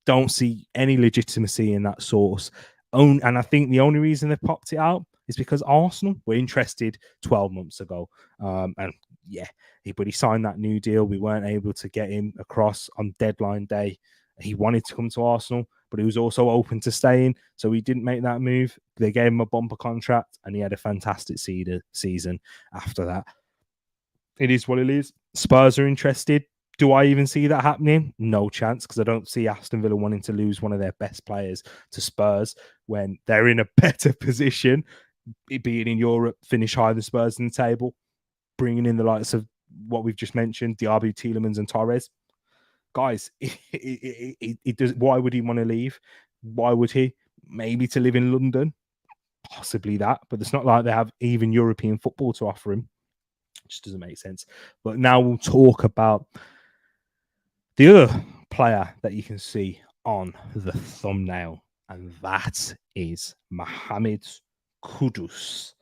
Don't see any legitimacy in that source. And I think the only reason they've popped it out is because Arsenal were interested 12 months ago. And yeah, but he signed that new deal. We weren't able to get him across on deadline day. He wanted to come to Arsenal, but he was also open to staying, so he didn't make that move. They gave him a bumper contract, and he had a fantastic season after that. It is what it is. Spurs are interested. Do I even see that happening? No chance, because I don't see Aston Villa wanting to lose one of their best players to Spurs when they're in a better position, being in Europe, finish higher than Spurs in the table, bringing in the likes of what we've just mentioned, Diaby, Tielemans, and Torres. Guys, it does. Why would he want to leave? Why would he? Maybe to live in London, possibly that, but it's not like they have even European football to offer him. Just doesn't make sense. But now we'll talk about the other player that you can see on the thumbnail, and that is Mohammed Kudus.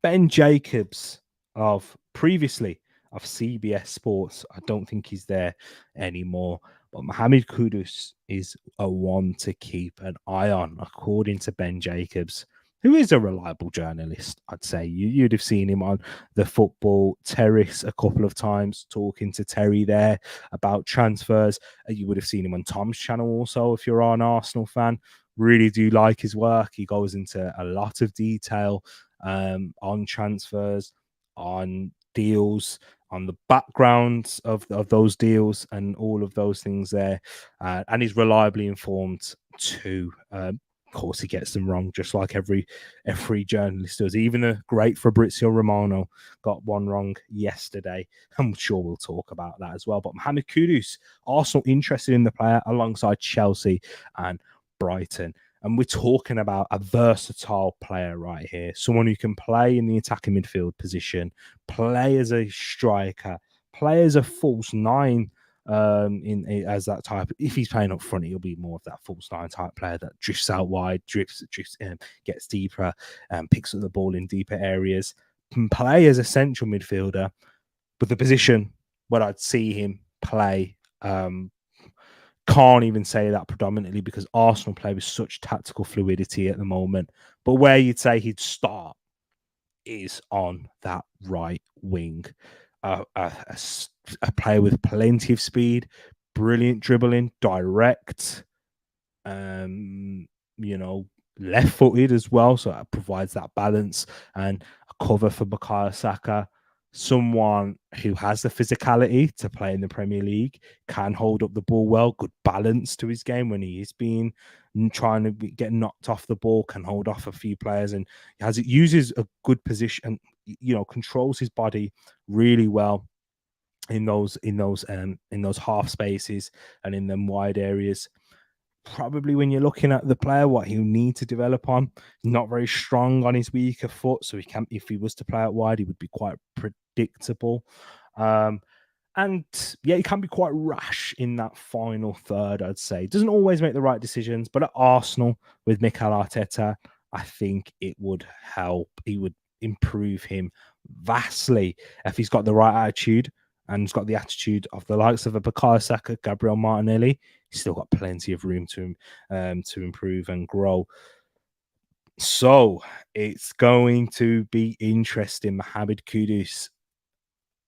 Ben Jacobs of previously of CBS Sports. I don't think he's there anymore. But Mohammed Kudus is a one to keep an eye on, according to Ben Jacobs, who is a reliable journalist, I'd say. You'd have seen him on the Football Terrace a couple of times, talking to Terry there about transfers. You would have seen him on Tom's channel also, if you're an Arsenal fan. Really do like his work. He goes into a lot of detail on transfers, on deals, on the backgrounds of those deals, and all of those things there. And he's reliably informed too. Of course, he gets them wrong, just like every journalist does. Even the great Fabrizio Romano got one wrong yesterday. I'm sure we'll talk about that as well. But Mohammed Kudus, Arsenal interested in the player alongside Chelsea and Brighton. And we're talking about a versatile player right here. Someone who can play in the attacking midfield position, play as a striker, play as a false nine, as that type. If he's playing up front, he'll be more of that false nine type player that drifts out wide, drifts, gets deeper, picks up the ball in deeper areas. Can play as a central midfielder, but the position where I'd see him play, can't even say that predominantly, because Arsenal play with such tactical fluidity at the moment. But where you'd say he'd start is on that right wing. A player with plenty of speed, brilliant dribbling, direct, left-footed as well, so that provides that balance and a cover for Bukayo Saka. Someone who has the physicality to play in the Premier League, can hold up the ball well, good balance to his game when he is trying to get knocked off the ball, can hold off a few players, and uses a good position, controls his body really well in those half spaces and in them wide areas. Probably when you're looking at the player, what he'll need to develop on, not very strong on his weaker foot, so if he was to play out wide, he would be quite predictable. And yeah, he can be quite rash in that final third, I'd say. Doesn't always make the right decisions, but at Arsenal with Mikel Arteta, I think it would help. He would improve him vastly if he's got the right attitude, and he's got the attitude of the likes of a Bukayo Saka, Gabriel Martinelli. He's still got plenty of room to improve and grow. So it's going to be interesting. Mohammed Kudus.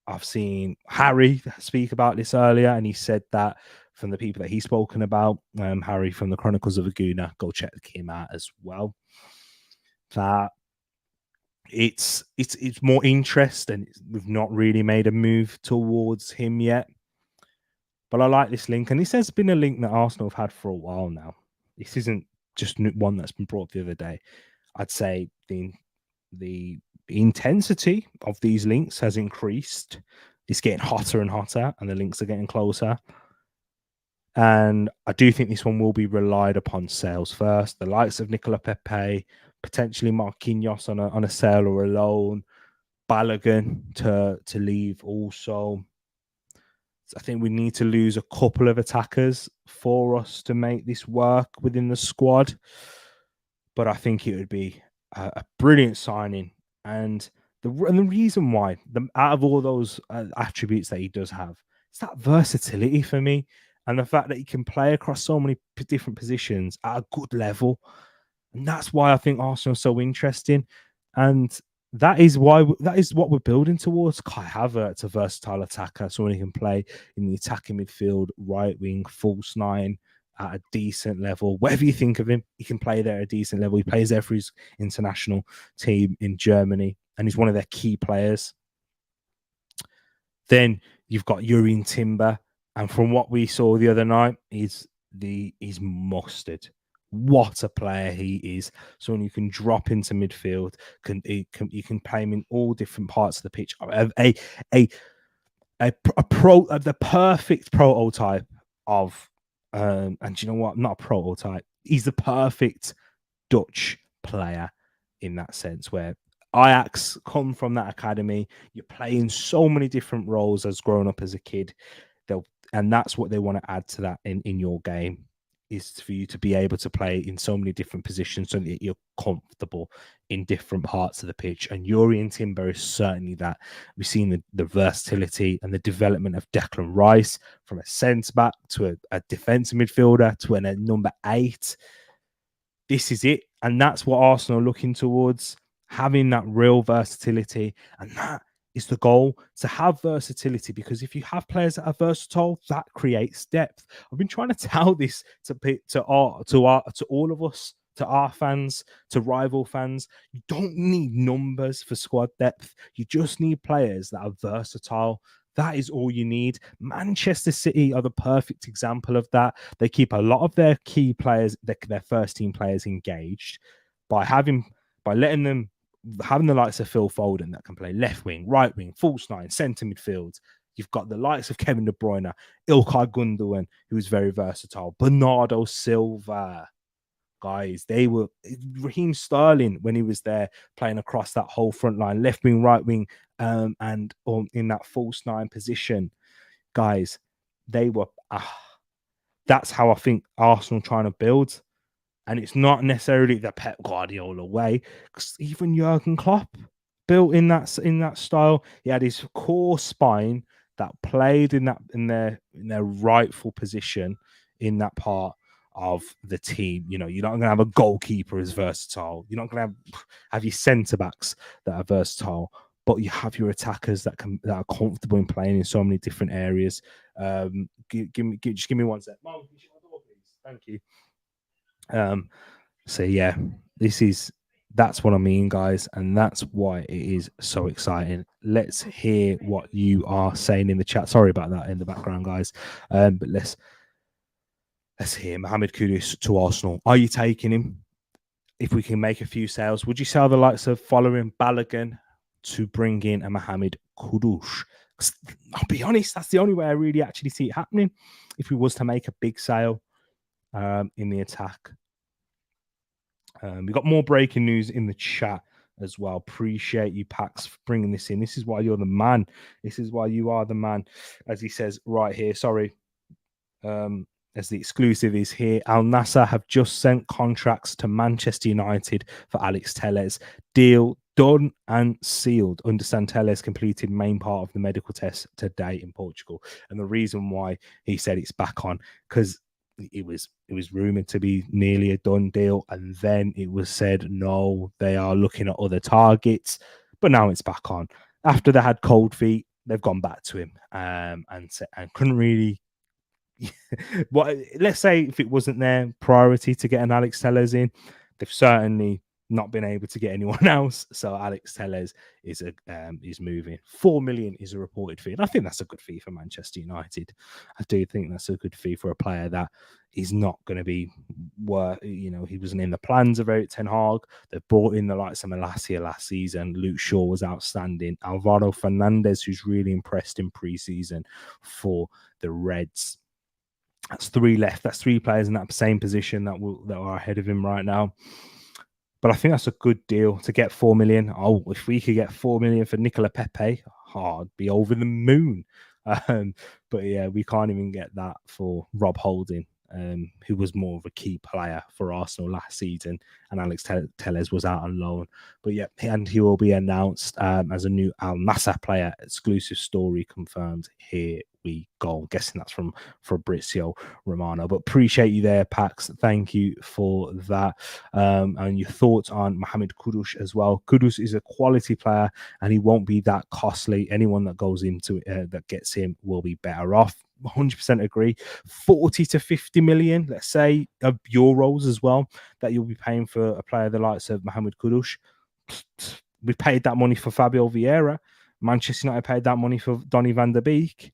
I've seen Harry speak about this earlier, and he said that from the people that he's spoken about, Harry from the Chronicles of a Gooner, go check him out as well. That it's more interest, and we've not really made a move towards him yet. But I like this link, and this has been a link that Arsenal have had for a while now. This isn't just one that's been brought the other day. I'd say the intensity of these links has increased. It's getting hotter and hotter, and the links are getting closer. And I do think this one will be relied upon sales first. The likes of Nicola Pepe, potentially Marquinhos on a sale or a loan, Balogun to leave also. I think we need to lose a couple of attackers for us to make this work within the squad. But I think it would be a brilliant signing. And the reason why, out of all those attributes that he does have, it's that versatility for me. And the fact that he can play across so many different positions at a good level. And that's why I think Arsenal is so interesting. And that is what we're building towards. Kai Havertz, a versatile attacker, someone who can play in the attacking midfield, right wing, false nine, at a decent level. Whatever you think of him, he can play there at a decent level. He plays there for his international team in Germany, and he's one of their key players. Then you've got Yuri Timber, and from what we saw the other night, he's mustard. What a player he is! Someone you can drop into midfield. You can play him in all different parts of the pitch. The perfect prototype of, and you know what? Not a prototype. He's the perfect Dutch player in that sense, where Ajax come from that academy. You're playing so many different roles as growing up as a kid. And that's what they want to add to that in your game, is for you to be able to play in so many different positions so that you're comfortable in different parts of the pitch. And Yuri and Timber is certainly that. We've seen the versatility and the development of Declan Rice from a centre-back to a defensive midfielder to a number 8. This is it. And that's what Arsenal are looking towards, having that real versatility. And that is the goal, to have versatility, because if you have players that are versatile, that creates depth. I've been trying to tell this to all of us, to our fans, to rival fans. You don't need numbers for squad depth. You just need players that are versatile. That is all you need. Manchester City are the perfect example of that. They keep a lot of their key players, their first team players, engaged by letting them, having the likes of Phil Foden that can play left wing, right wing, false nine, centre midfield. You've got the likes of Kevin De Bruyne, Ilkay Gundogan, who is very versatile, Bernardo Silva. Guys, they were Raheem Sterling when he was there playing across that whole front line, left wing, right wing, and in that false 9 position. Guys, they were. That's how I think Arsenal trying to build. And it's not necessarily the Pep Guardiola way, because even Jurgen Klopp built in that style. He had his core spine that played in their rightful position in that part of the team. You know, you're not going to have a goalkeeper as versatile. You're not going to have your centre backs that are versatile, but you have your attackers that are comfortable in playing in so many different areas. Just give me one sec. Mom, can you shut my door, please? Thank you. So yeah, that's what I mean, guys, and that's why it is so exciting. Let's hear what you are saying in the chat. Sorry about that in the background, guys. But let's hear Mohammed Kudus to Arsenal. Are you taking him? If we can make a few sales, would you sell the likes of following Balogun to bring in a Mohammed Kudus? I'll be honest, that's the only way I really actually see it happening. If we was to make a big sale in the attack. We got more breaking news in the chat as well. Appreciate you, Pax, for bringing this in. This is why you're the man. This is why you are the man, as he says right here. Sorry, as the exclusive is here. Al Nassr have just sent contracts to Manchester United for Alex Telles. Deal done and sealed. Understand Telles completed main part of the medical test today in Portugal. And the reason why he said it's back on, because it was rumored to be nearly a done deal, and then it was said no, they are looking at other targets, but now it's back on. After they had cold feet, they've gone back to him and couldn't really let's say if it wasn't their priority to get an Alex Telles in, they've certainly not been able to get anyone else. So Alex Telles is moving. 4 million is a reported fee, and I think that's a good fee for Manchester United. I do think that's a good fee for a player that is not going to be worth. You know, he wasn't in the plans of Eric Ten Hag. They brought in the likes of Malacia last season. Luke Shaw was outstanding. Alvaro Fernandez, who's really impressed in pre-season for the Reds. That's 3 left. That's 3 players in that same position that are ahead of him right now. But I think that's a good deal to get 4 million. Oh, if we could get 4 million for Nicola Pepe, I'd be over the moon. But yeah, we can't even get that for Rob Holding, who was more of a key player for Arsenal last season, and Alex Telles was out on loan. But yeah, and he will be announced as a new Al Nassr player. Exclusive story confirmed. Here we go. I'm guessing that's from Fabrizio Romano. But appreciate you there, Pax. Thank you for that. And your thoughts on Mohammed Kudus as well. Kudus is a quality player, and he won't be that costly. Anyone that goes into it, that gets him will be better off. 100% agree. 40 to 50 million, let's say, of euros as well, that you'll be paying for a player the likes of Mohammed Kudus. We paid that money for Fabio Vieira. Manchester United paid that money for Donny van der Beek.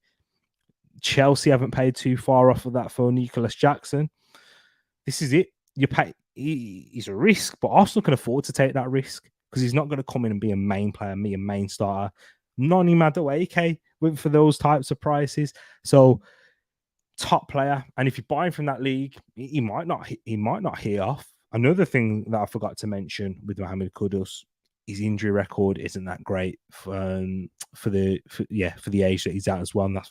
Chelsea haven't paid too far off of that for Nicholas Jackson. This is it. You pay. He's a risk, but Arsenal can afford to take that risk because he's not going to come in and be a main player, be a main starter. Noni Madueke went for those types of prices. So top player, and if you're buying from that league, he might not hit off. Another thing that I forgot to mention with Mohammed Kudus, his injury record isn't that great for the age that he's at as well. And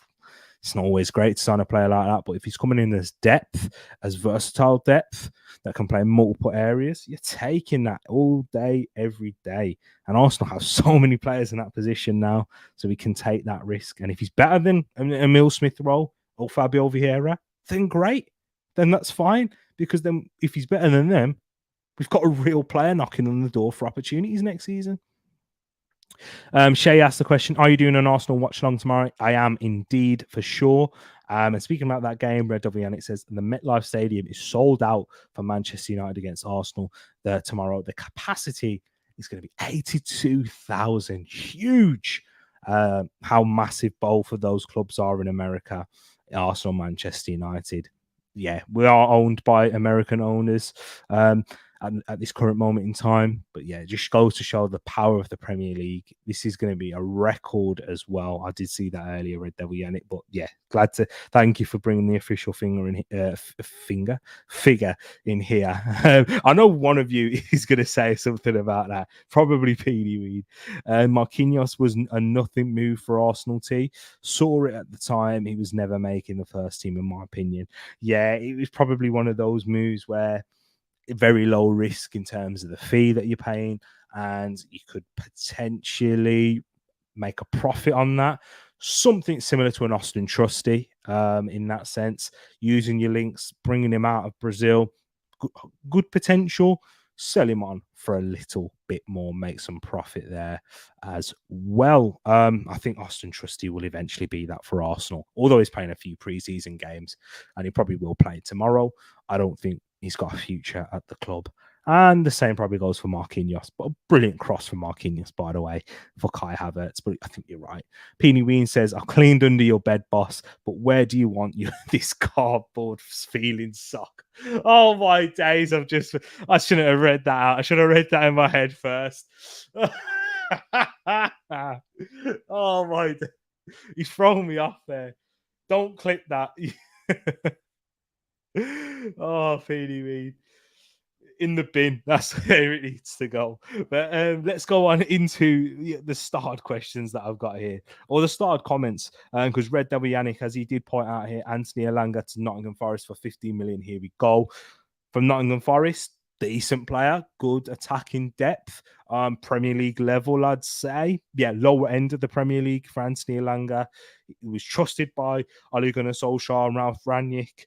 it's not always great to sign a player like that, but if he's coming in as depth, as versatile depth that can play in multiple areas, you're taking that all day, every day. And Arsenal have so many players in that position now, so we can take that risk. And if he's better than Emile Smith-Rowe or Fabio Vieira, then great. Then that's fine, because then if he's better than them, we've got a real player knocking on the door for opportunities next season. Shay asked the question, are you doing an Arsenal watch along tomorrow? I am indeed, for sure. And speaking about that game, Red W, and it says the MetLife Stadium is sold out for Manchester United against Arsenal tomorrow. The capacity is going to be 82,000. Huge. How massive both of those clubs are in America. Arsenal, Manchester United. Yeah, we are owned by American owners at this current moment in time. But yeah, it just goes to show the power of the Premier League. This is going to be a record as well. I did see that earlier, Red Devil Yannick. But yeah, glad to thank you for bringing the official figure in here. I know one of you is going to say something about that. Probably PD Weed. Marquinhos was a nothing move for Arsenal T. Saw it at the time. He was never making the first team, in my opinion. Yeah, it was probably one of those moves where very low risk in terms of the fee that you're paying, and you could potentially make a profit on that. Something similar to an Austin Trusty in that sense, using your links, bringing him out of Brazil. Good potential. Sell him on for a little bit more, make some profit there as well. I think Austin Trusty will eventually be that for Arsenal, although he's playing a few preseason games and he probably will play tomorrow. I don't think he's got a future at the club. And the same probably goes for Marquinhos. But a brilliant cross from Marquinhos, by the way, for Kai Havertz. But I think you're right. Peony Ween says, I've cleaned under your bed, boss. But where do you want this cardboard feeling sock? Oh, my days. I shouldn't have read that out. I should have read that in my head first. Oh, my days. He's thrown me off there. Don't click that. Oh, Peony Ween. In the bin. That's where it needs to go. But let's go on into the starred questions that I've got here, or the starred comments, because Red W Yannick, as he did point out here, Anthony Elanga to Nottingham Forest for 15 million. Here we go. From Nottingham Forest, decent player, good attacking depth, Premier League level, I'd say. Yeah, lower end of the Premier League for Anthony Elanga. He was trusted by Ole Gunnar Solskjaer and Ralph Rangnick.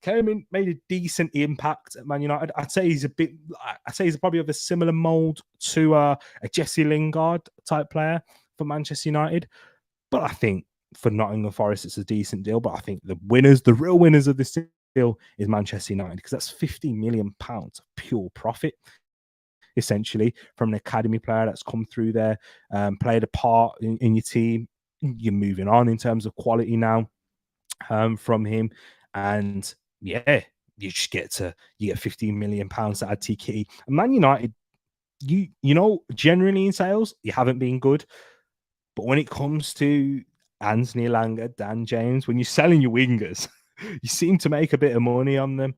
Came in, made a decent impact at Man United. I'd say he's probably of a similar mold to a Jesse Lingard type player for Manchester United. But I think for Nottingham Forest, it's a decent deal. But I think the real winners of this deal is Manchester United, because that's £50 million of pure profit, essentially, from an academy player that's come through there, played a part in your team. You're moving on in terms of quality now from him. And yeah, you get 15 million pounds to add TK. And Man United, you know, generally in sales, you haven't been good. But when it comes to Anthony Elanga, Dan James, when you're selling your wingers, you seem to make a bit of money on them.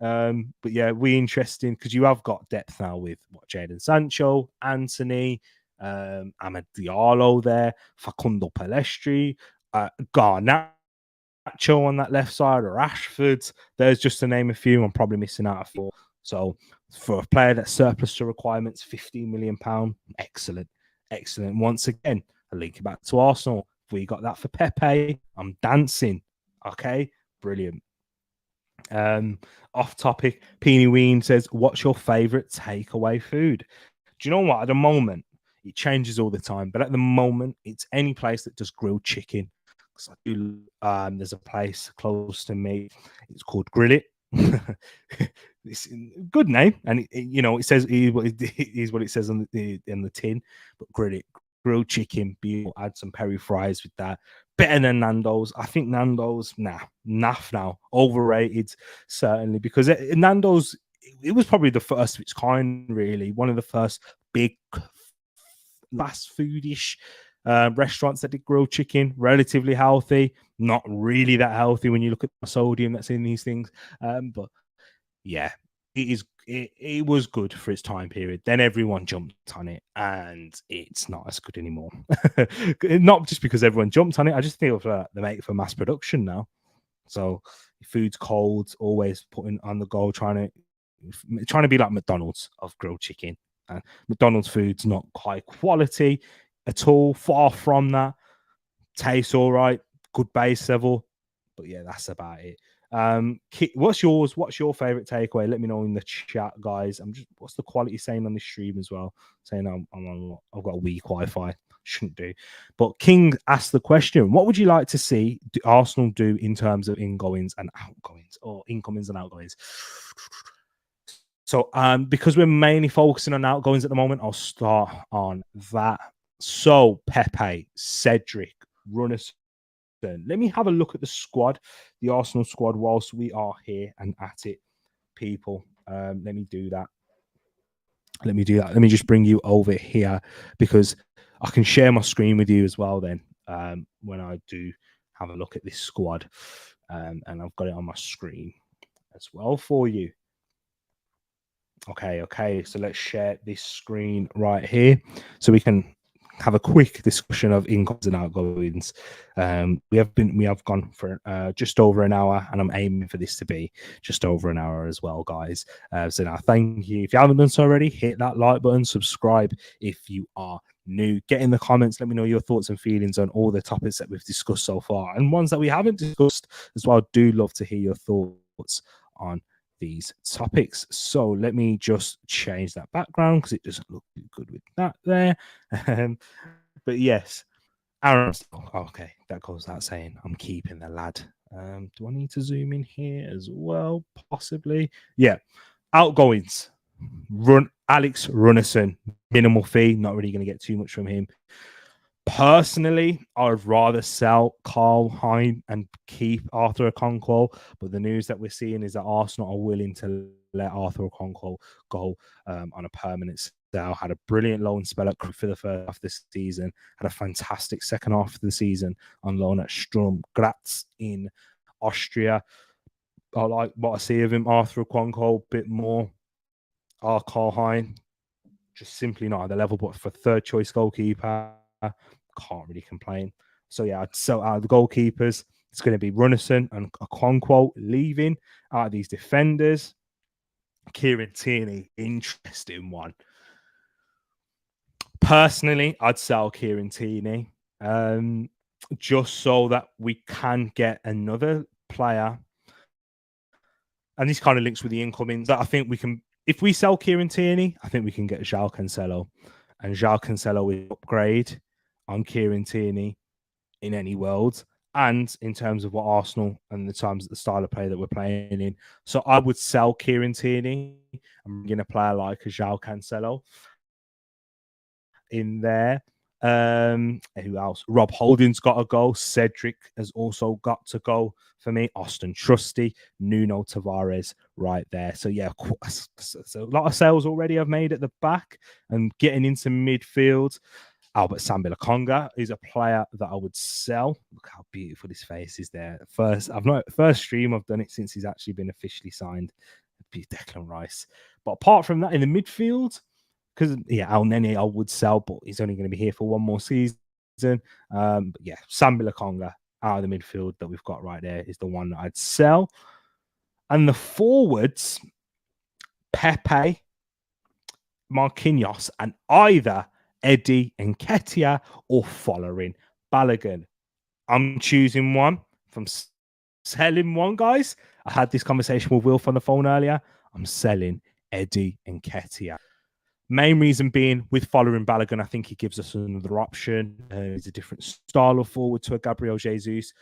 But yeah, interesting, because you have got depth now with Jadon Sancho, Anthony, Amad Diallo there, Facundo Pellistri, Garnacho on that left side, or Rashford. There's just to name a few. I'm probably missing out a few. So for a player that's surplus to requirements, £15 million, excellent. Once again, I link it back to Arsenal. If we got that for Pepe, I'm dancing. Okay, brilliant. Off topic, Peony Ween says, what's your favorite takeaway food? Do you know what? At the moment, it changes all the time, but at the moment, it's any place that does grilled chicken. snacks. There's a place close to me. It's called Grill It. It's a good name, and it says is what it says on the tin. But Grill It, grilled chicken, add some peri fries with that. Better than Nando's. I think Nando's, naff now, overrated certainly, because Nando's, it was probably the first of its kind, really. One of the first big fast foodish restaurants that did grilled chicken, relatively healthy, not really that healthy when you look at the sodium that's in these things. But yeah, it was good for its time period. Then everyone jumped on it, and it's not as good anymore. Not just because everyone jumped on it. I just feel they make it for mass production now. So food's cold, always putting on the go, trying to be like McDonald's of grilled chicken. And McDonald's food's not high quality at all. Far from that. Tastes all right, good base level, but yeah, that's about it. What's yours? What's your favorite takeaway? Let me know in the chat, guys. What's the quality saying on this stream as well? Saying I've got a weak Wi-Fi. Shouldn't do. But King asked the question: what would you like to see Arsenal do in terms of ingoings and outgoings, or incomings and outgoings? So, because we're mainly focusing on outgoings at the moment, I'll start on that. So, Pepe, Cedric, Runners. Let me have a look at the squad, the Arsenal squad, whilst we are here and at it, people. Let me do that. Let me just bring you over here, because I can share my screen with you as well then, when I do have a look at this squad. And I've got it on my screen as well for you. Okay. So let's share this screen right here so we can have a quick discussion of incomes and outgoings. We have gone for just over an hour, and I'm aiming for this to be just over an hour as well, guys. So now, thank you. If you haven't done so already, hit that like button, subscribe if you are new. Get in the comments, let me know your thoughts and feelings on all the topics that we've discussed so far, and ones that we haven't discussed as well. I do love to hear your thoughts on these topics. So let me just change that background because it doesn't look good with that there. But yes, Aaron. Okay, that goes without saying. I'm keeping the lad. Do I need to zoom in here as well? Possibly. Yeah. Outgoings. Alex Runnison, minimal fee. Not really going to get too much from him. Personally, I'd rather sell Carl Hein and keep Arthur Okonkwo, but the news that we're seeing is that Arsenal are willing to let Arthur Okonkwo go on a permanent sale. Had a brilliant loan spell at for the first half of the season, had a fantastic second half of the season on loan at Sturm Graz in Austria. I like what I see of him. Arthur Okonkwo a bit more. Carl Hein, just simply not at the level, but for third choice goalkeeper, can't really complain. So yeah, I'd sell out the goalkeepers. It's going to be Runnison and Okonkwo leaving out of these defenders. Kieran Tierney, interesting one. Personally, I'd sell Kieran Tierney just so that we can get another player. And this kind of links with the incomings. That I think we can, if we sell Kieran Tierney, I think we can get João Cancelo. And João Cancelo is upgrade on Kieran Tierney in any world, and in terms of what Arsenal and the style of play that we're playing in. So I would sell Kieran Tierney and bring in a player like João Cancelo in there. Who else? Rob Holding's got to go. Cedric has also got to go for me. Austin Trusty, Nuno Tavares right there. So yeah, so a lot of sales already I've made at the back and getting into midfield. Albert Sambi-Lokonga is a player that I would sell. Look how beautiful his face is there. First stream I've done it since he's actually been officially signed. It'd be Declan Rice. But apart from that, in the midfield, because Al Nene I would sell, but he's only going to be here for one more season. But yeah, Sambi-Lokonga out of the midfield that we've got right there is the one that I'd sell. And the forwards, Pepe, Marquinhos, and either Eddie Nketiah or following Balogun. I'm choosing one from selling one, guys. I had this conversation with Wilf on the phone earlier. I'm selling Eddie Nketiah. Main reason being with following Balogun, I think he gives us another option. He's a different style of forward to a Gabriel Jesus.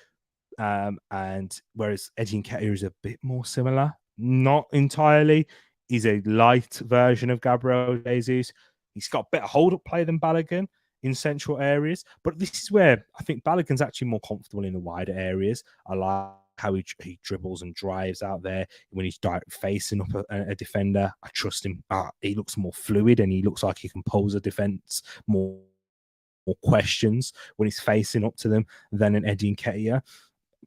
And whereas Eddie Nketiah is a bit more similar, not entirely. He's a light version of Gabriel Jesus. He's got better hold-up play than Balogun in central areas. But this is where I think Balogun's actually more comfortable in the wider areas. I like how he dribbles and drives out there when he's direct facing up a defender. I trust him. He looks more fluid and he looks like he can pose a defense more questions when he's facing up to them than an Eddie Nketiah.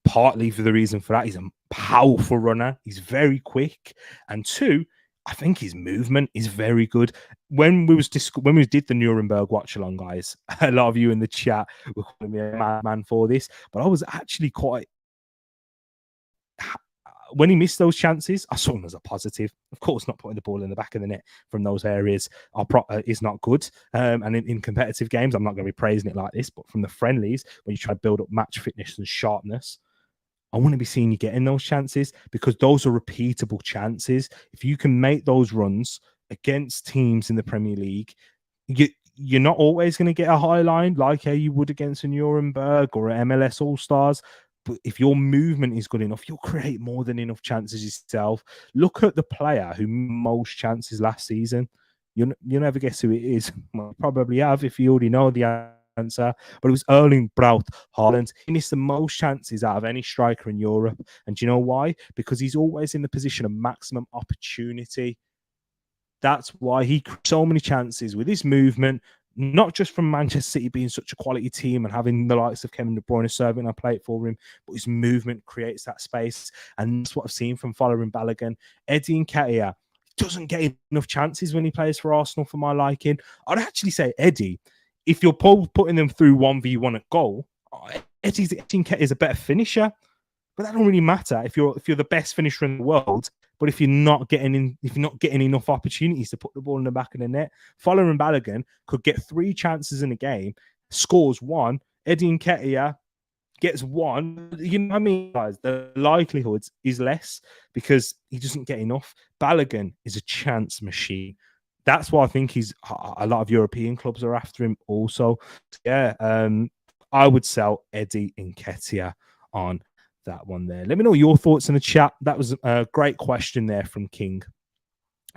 Partly for the reason for that, he's a powerful runner. He's very quick. And two, I think his movement is very good. When we did the Nuremberg watch along, guys, a lot of you in the chat were calling me a madman for this, but I was actually quite. When he missed those chances, I saw him as a positive. Of course, not putting the ball in the back of the net from those areas is not good. And in competitive games, I'm not going to be praising it like this, but from the friendlies, when you try to build up match fitness and sharpness, I want to be seeing you getting those chances because those are repeatable chances. If you can make those runs against teams in the Premier League, you're not always going to get a high line like how you would against a Nuremberg or an MLS All-Stars. But if your movement is good enough, you'll create more than enough chances yourself. Look at the player who most chances last season. You'll never guess who it is. Well, you probably have if you already know the answer. But it was Erling Braut Haaland. He missed the most chances out of any striker in Europe. And do you know why? Because he's always in the position of maximum opportunity. That's why he creates so many chances with his movement, not just from Manchester City being such a quality team and having the likes of Kevin De Bruyne serving a plate for him, but his movement creates that space. And that's what I've seen from following Balogun. Eddie Nketiah doesn't get enough chances when he plays for Arsenal for my liking. I'd actually say Eddie, if you're putting them through 1v1 at goal, Eddie Nketiah is a better finisher. But that don't really matter if you're the best finisher in the world. But if you're not getting enough opportunities to put the ball in the back of the net, following Balogun could get 3 chances in a game, scores 1. Eddie Nketiah gets 1. You know what I mean, guys? The likelihood is less because he doesn't get enough. Balogun is a chance machine. That's why I think a lot of European clubs are after him also. Yeah, I would sell Eddie Nketiah on that one there. Let me know your thoughts in the chat. That was a great question there from King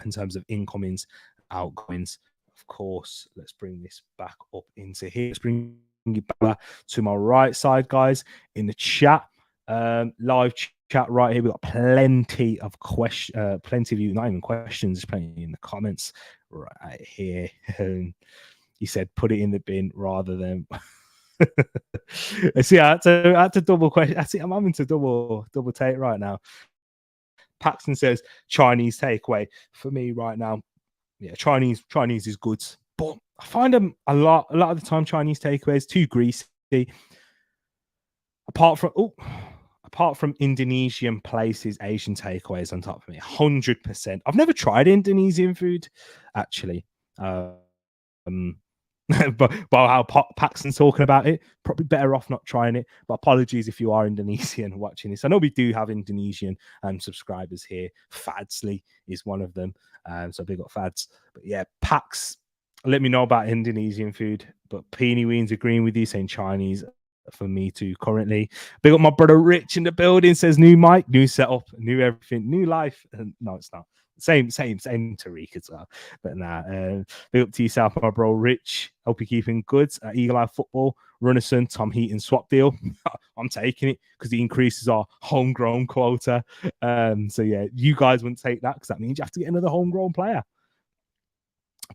in terms of incomings, outgoings. Of course, let's bring this back up into here. Let's bring it back to my right side, guys, in the chat. Live chat right here. We've got plenty of questions, plenty of you, not even questions, plenty in the comments right here. He said, put it in the bin rather than... See, I had to double question. I see, I'm having to double take right now. Paxton says Chinese takeaway for me right now. Yeah, Chinese is good, but I find them a lot of the time Chinese takeaways too greasy. Apart from Indonesian places, Asian takeaways on top of me, 100%. I've never tried Indonesian food actually. but how Paxton's talking about it, probably better off not trying it. But apologies if you are Indonesian watching this. I know we do have Indonesian subscribers here. Fadsley is one of them. So big up Fads. But yeah, Pax, let me know about Indonesian food. But Peony Ween's agreeing with you, saying Chinese for me too currently. Big up my brother Rich in the building, says new mic, new setup, new everything, new life. No, it's not. Same Tereak as well. But nah, big up to yourself, my bro Rich. Hope you're keeping good. Eagle Eye Football, Runnison, Tom Heaton swap deal. I'm taking it because he increases our homegrown quota. So yeah, you guys wouldn't take that because that means you have to get another homegrown player.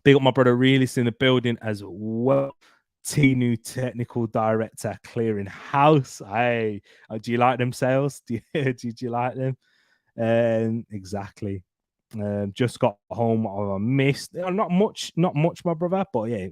Big up my brother Realist in the building as well. New technical director clearing house. Hey, do you like them sales? Do you like them? Exactly. Just got home. I missed not much, my brother. But yeah,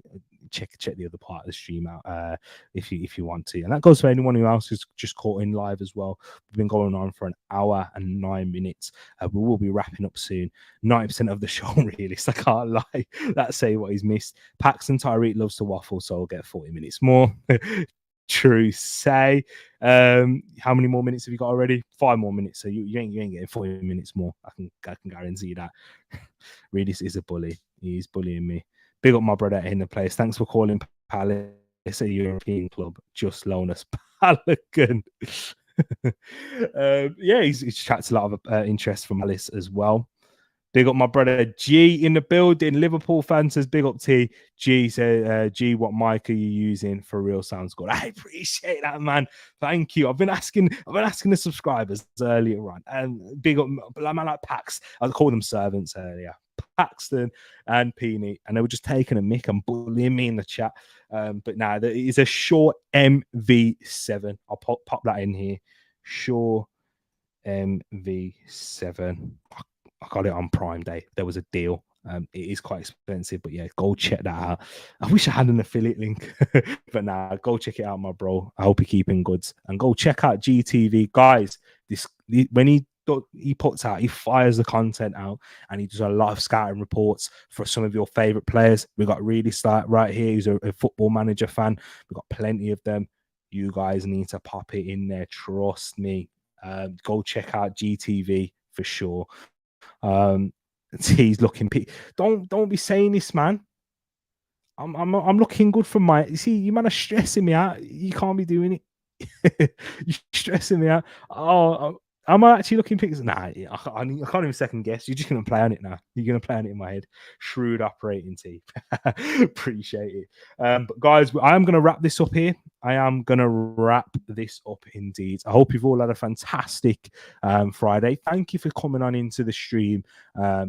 check the other part of the stream out if you want to. And that goes for anyone who else who's just caught in live as well. We've been going on for 1 hour and 9 minutes. We will be wrapping up soon. 90% of the show, realist. I can't lie. That's say what he's missed. Paxton Tyreek loves to waffle, so I'll get 40 minutes more. True say. How many more minutes have you got already? 5 more minutes. So you ain't getting 40 minutes more. I can guarantee that. Really is a bully. He's bullying me. Big up my brother in the place. Thanks for calling Palace a European club. Just loan us Pelican. Yeah, he's attracted a lot of interest from Palace as well. Big up my brother G in the building. Liverpool fan says big up T. G said, G, what mic are you using? For real, sounds good. I appreciate that, man. Thank you. I've been asking the subscribers earlier on. And big up man like Pax. I called them servants earlier. Paxton and Peony, and they were just taking a mick and bullying me in the chat. But now there is a short MV7. I'll pop that in here. Sure MV7. I got it on Prime Day. There was a deal. It is quite expensive, but yeah, go check that out. I wish I had an affiliate link, but nah, go check it out, my bro. I hope you're keeping goods, and go check out GTV, guys. When he puts out, he fires the content out, and he does a lot of scouting reports for some of your favorite players. We got Really Start right here. He's a Football Manager fan. We've got plenty of them. You guys need to pop it in there. Trust me. Go check out GTV for sure. He's looking. Don't be saying this, man. I'm looking good for my. You see, you man are stressing me out. You can't be doing it. You're stressing me out. Oh, am I actually looking pictures? Nah, I can't even second guess. You're just gonna play on it now. You're gonna play on it in my head. Shrewd operating team. Appreciate it. But guys, I am gonna wrap this up here. I am gonna wrap this up indeed. I hope you've all had a fantastic Friday. Thank you for coming on into the stream,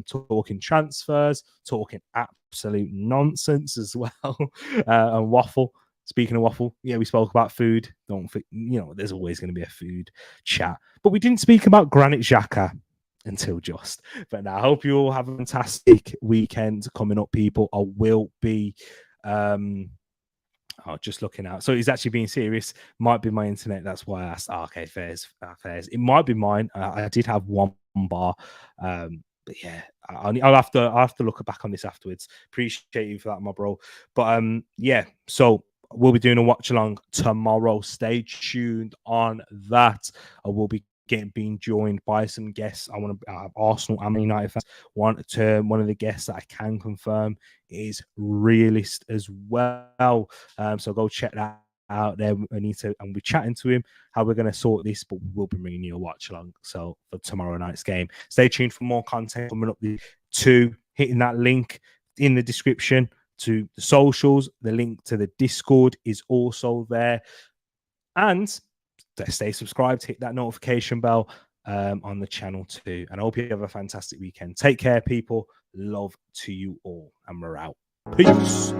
talking transfers, talking absolute nonsense as well, and waffle. Speaking of waffle, yeah, we spoke about food. There's always going to be a food chat. But we didn't speak about Granit Xhaka until just. But now I hope you all have a fantastic weekend coming up, people. I will be just looking out. So he's actually being serious. Might be my internet. That's why I asked. Okay, fairs. It might be mine. I did have one bar. But yeah, I'll have to look back on this afterwards. Appreciate you for that, my bro. But yeah, so we'll be doing a watch along tomorrow. Stay tuned on that. I will be being joined by some guests. I want to Arsenal and United fans. One of the guests that I can confirm is Realist as well. So go check that out there. And we're chatting to him how we're going to sort this, but we'll be bringing you a watch along. So for tomorrow night's game, stay tuned for more content coming up. Hitting that link in the description to the socials. The link to the Discord is also there. And stay subscribed, hit that notification bell on the channel too. And I hope you have a fantastic weekend. Take care, people. Love to you all. And we're out. Peace.